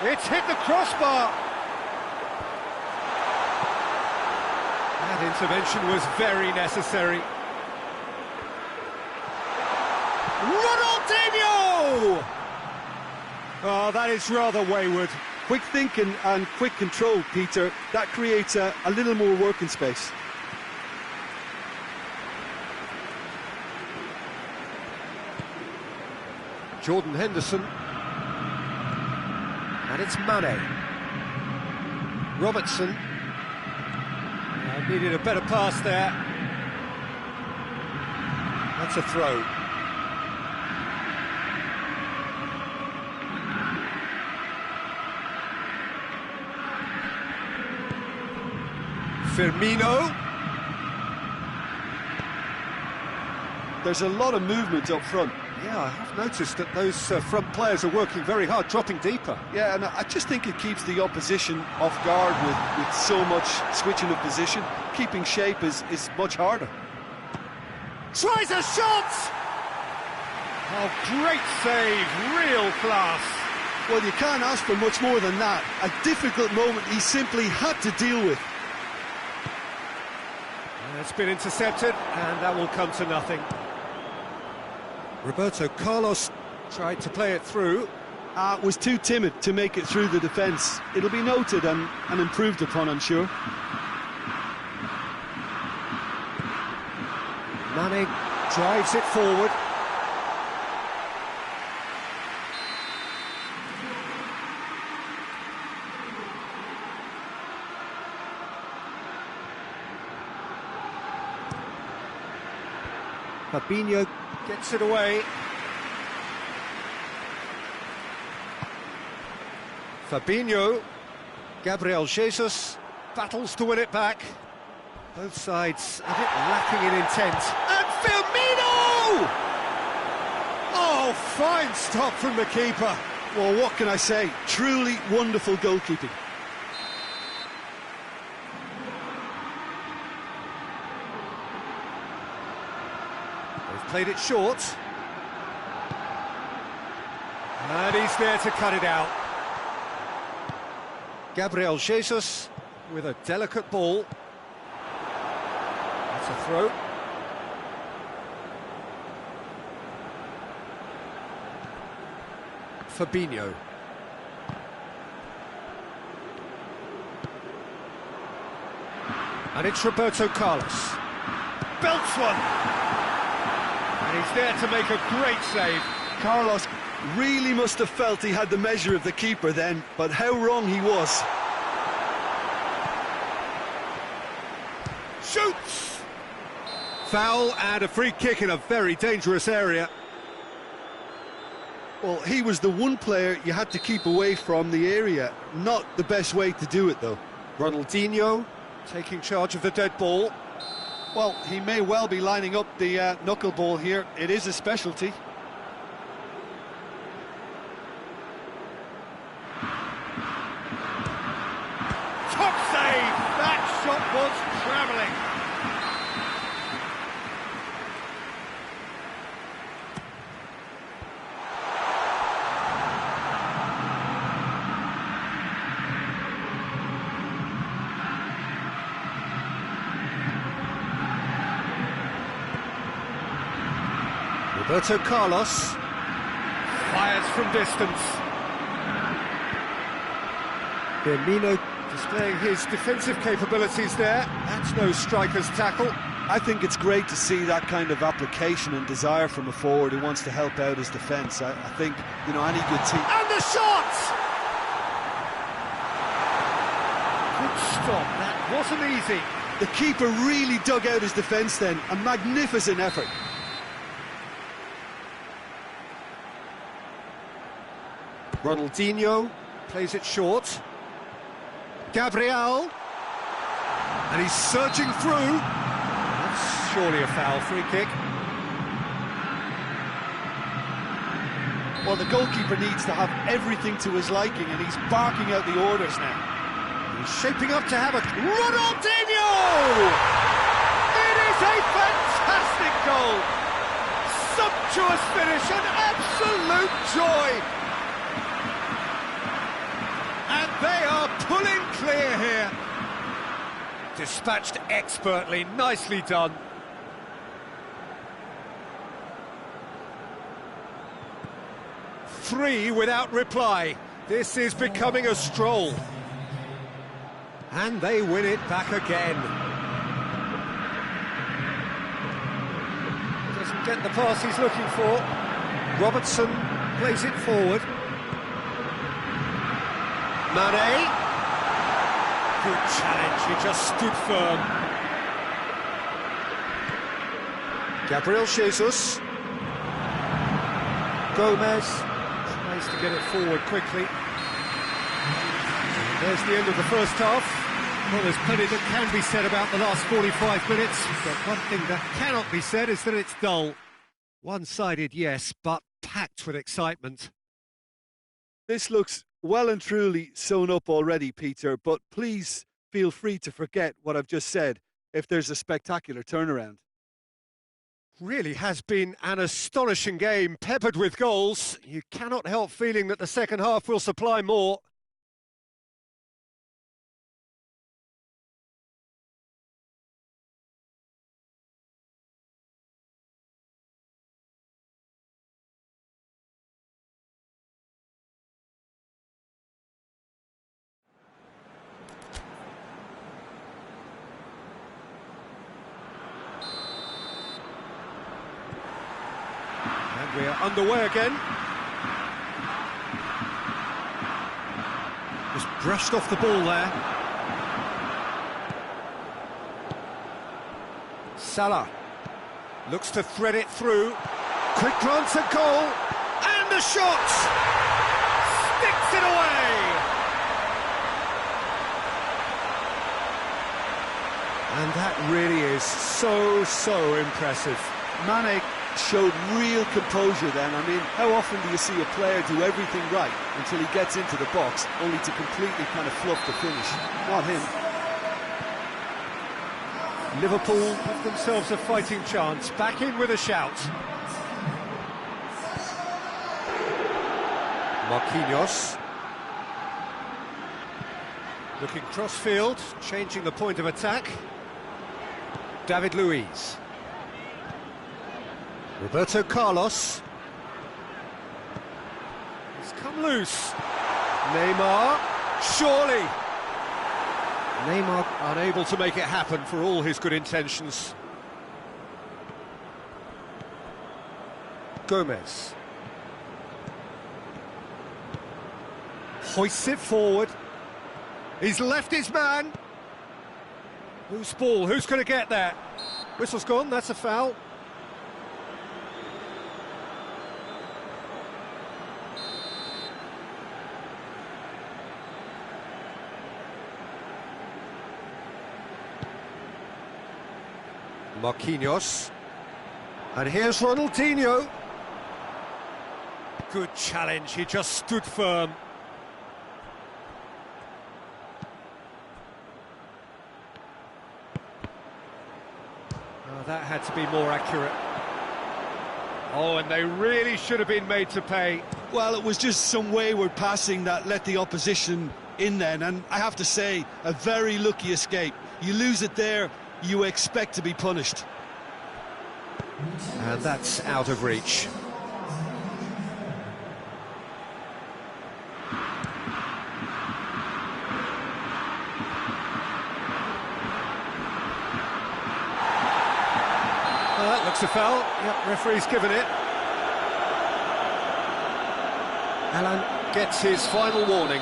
A: It's hit the crossbar. That intervention was very necessary. Ronaldinho! Oh, that is rather wayward.
B: Quick thinking and quick control, Peter. That creates a little more working space.
A: Jordan Henderson. And it's Mane. Robertson. Needed a better pass there. That's a throw. Firmino.
B: There's a lot of movement up front.
A: Yeah, I have noticed that those front players are working very hard, dropping deeper.
B: Yeah, and I just think it keeps the opposition off guard with so much switching of position. Keeping shape is much harder.
A: Tries a shot! Oh, great save, real class.
B: Well, you can't ask for much more than that. A difficult moment he simply had to deal with.
A: It's been intercepted, and that will come to nothing. Roberto Carlos tried to play it through.
B: Was too timid to make it through the defence. It'll be noted and improved upon, I'm sure.
A: Mane drives it forward. Fabinho gets it away. Fabinho, Gabriel Jesus battles to win it back. Both sides a bit lacking in intent. And Firmino! Oh, fine stop from the keeper.
B: Well, what can I say? Truly wonderful goalkeeping.
A: They've played it short. And he's there to cut it out. Gabriel Jesus with a delicate ball. That's a throw. Fabinho. And it's Roberto Carlos. Belts one! And he's there to make a great save.
B: Carlos really must have felt he had the measure of the keeper then, but how wrong he was.
A: Shoots! Foul and a free kick in a very dangerous area.
B: Well, he was the one player you had to keep away from the area. Not the best way to do it, though.
A: Ronaldinho taking charge of the dead ball.
B: Well, he may well be lining up the knuckleball here. It is a specialty.
A: Top save! That shot was travelling. Roberto Carlos fires from distance. Firmino displaying his defensive capabilities there. That's no striker's tackle.
B: I think it's great to see that kind of application and desire from a forward who wants to help out his defence. I think, you know, any good team...
A: And the shot! Good stop, that wasn't easy.
B: The keeper really dug out his defence then. A magnificent effort.
A: Ronaldinho plays it short. Gabriel. And he's surging through. That's surely a foul, free kick.
B: Well, the goalkeeper needs to have everything to his liking, and he's barking out the orders now.
A: He's shaping up to have a... Ronaldinho! It is a fantastic goal! Sumptuous finish, an absolute joy! And they are pulling clear here. Dispatched expertly, nicely done. Three without reply. This is becoming a stroll. And they win it back again. Doesn't get the pass he's looking for. Robertson plays it forward. Mane. Good challenge, he just stood firm. Gabriel Jesus. Gomez tries to get it forward quickly. There's the end of the first half. Well, there's plenty that can be said about the last 45 minutes, but one thing that cannot be said is that it's dull. One-sided, yes, but packed with excitement.
B: This looks well and truly sewn up already, Peter, but please feel free to forget what I've just said if there's a spectacular turnaround.
A: Really has been an astonishing game, peppered with goals. You cannot help feeling that the second half will supply more. We are underway again. Just brushed off the ball there. Salah looks to thread it through. Quick glance at goal. And the shot! Sticks it away! And that really is so impressive.
B: Mane showed real composure then. I mean, how often do you see a player do everything right until he gets into the box, only to completely kind of fluff the finish? Not him.
A: Liverpool give themselves a fighting chance, back in with a shout. Marquinhos. Looking cross-field, changing the point of attack. David Luiz. Roberto Carlos. He's come loose. Neymar. Surely. Neymar unable to make it happen for all his good intentions. Gomez. Hoists it forward. He's left his man. Loose ball, who's going to get there? Whistle's gone, that's a foul. Marquinhos. And here's Ronaldinho. Good challenge, he just stood firm. Oh, that had to be more accurate. Oh, and they really should have been made to pay.
B: Well, it was just some wayward passing that let the opposition in then, and I have to say, a very lucky escape. You lose it there, you expect to be punished.
A: And that's out of reach. Well, that looks a foul. Yep, referee's given it. Alan gets his final warning.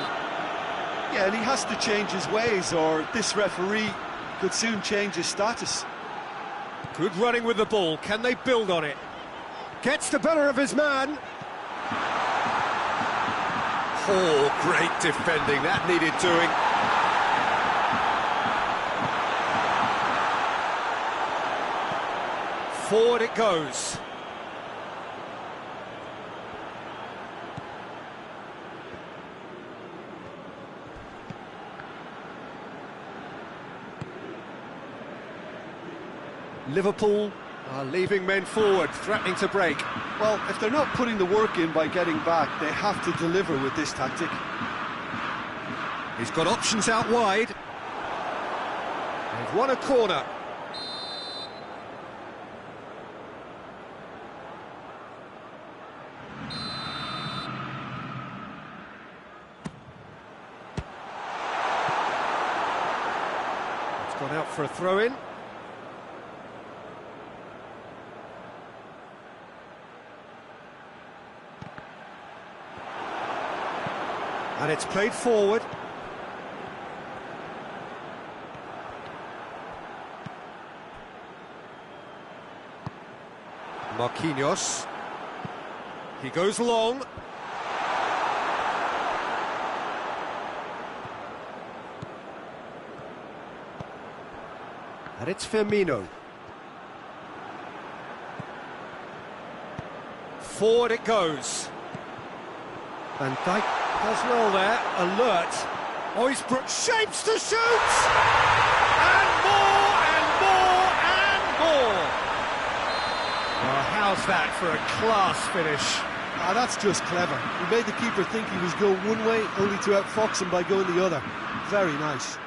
B: Yeah, and he has to change his ways, or this referee could soon change his status.
A: Good running with the ball. Can they build on it? Gets the better of his man. Oh, great defending. That needed doing. Forward it goes. Liverpool are leaving men forward, threatening to break.
B: Well, if they're not putting the work in by getting back, they have to deliver with this tactic.
A: He's got options out wide. They've won a corner. It's gone out for a throw-in. And it's played forward. Marquinhos. He goes long. And it's Firmino. Forward it goes. Van Dijk does well there, alert. Oisbrook shapes to shoot! And more, and more, and more! Well, how's that for a class finish?
B: Ah, that's just clever. He made the keeper think he was going one way, only to outfox him by going the other. Very nice.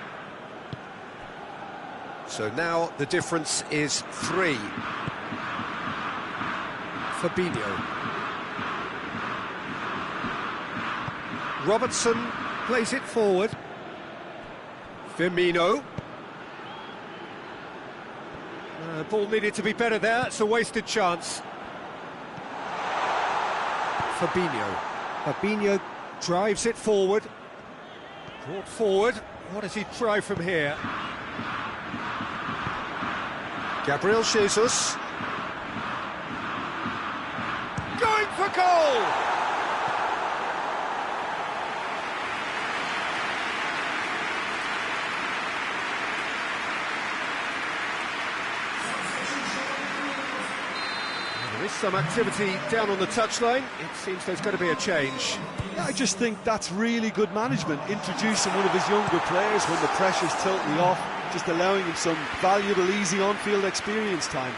A: So now the difference is 3. Fabinho. Robertson plays it forward. Firmino. Ball needed to be better there, it's a wasted chance. Fabinho. Fabinho drives it forward. Brought forward. What does he try from here? Gabriel Jesus. Going for goal! There is some activity down on the touchline. It seems there's going to be a change.
B: Yeah, I just think that's really good management, introducing one of his younger players when the pressure's totally off, just allowing him some valuable, easy on-field experience time.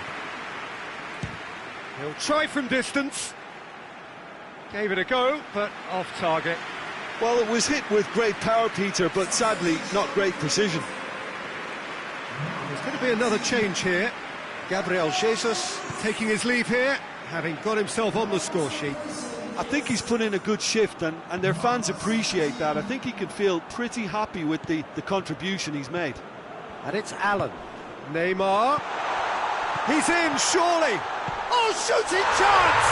A: He'll try from distance. Gave it a go, but off target.
B: Well, it was hit with great power, Peter, but sadly not great precision.
A: There's going to be another change here. Gabriel Jesus taking his leave here, having got himself on the score sheet.
B: I think he's put in a good shift, and their fans appreciate that. I think he can feel pretty happy with the contribution he's made.
A: And it's Allen. Neymar. He's in, surely. Oh, shooting chance!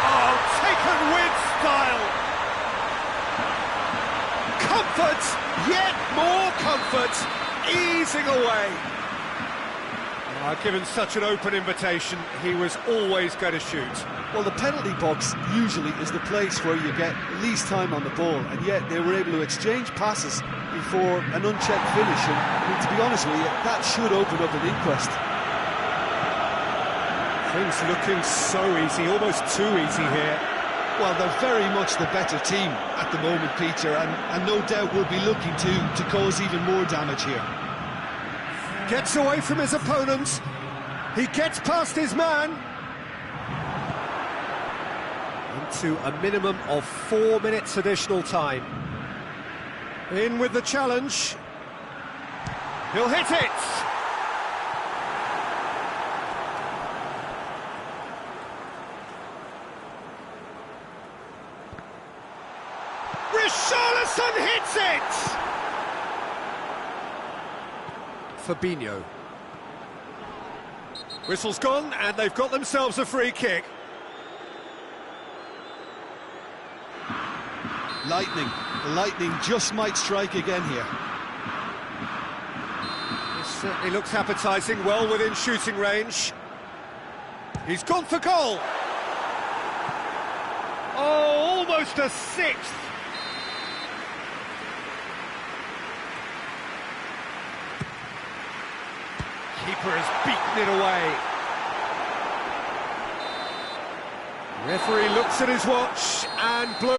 A: Oh, taken with style. Comfort, yet more comfort, easing away. Given such an open invitation, he was always going to shoot.
B: Well, the penalty box usually is the place where you get least time on the ball, and yet they were able to exchange passes before an unchecked finish, and I mean, to be honest with you, that should open up an inquest.
A: Things looking so easy, almost too easy here.
B: Well, they're very much the better team at the moment, Peter, and no doubt will be looking to cause even more damage here.
A: Gets away from his opponents. He gets past his man. Into a minimum of 4 minutes additional time. In with the challenge. He'll hit it. Richarlison hits it! Fabinho. Whistle's gone, and they've got themselves a free kick.
B: Lightning. The Lightning just might strike again here.
A: This certainly looks appetising, well within shooting range. He's gone for goal. Oh, almost a sixth. Keeper has beaten it away. Referee looks at his watch and blows.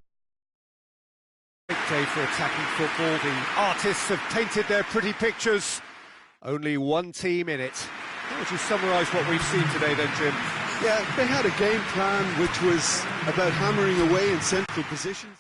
A: Great day for attacking football. The artists have painted their pretty pictures. Only one team in it. How would you summarise what we've seen today then, Jim?
B: Yeah, they had a game plan which was about hammering away in central positions.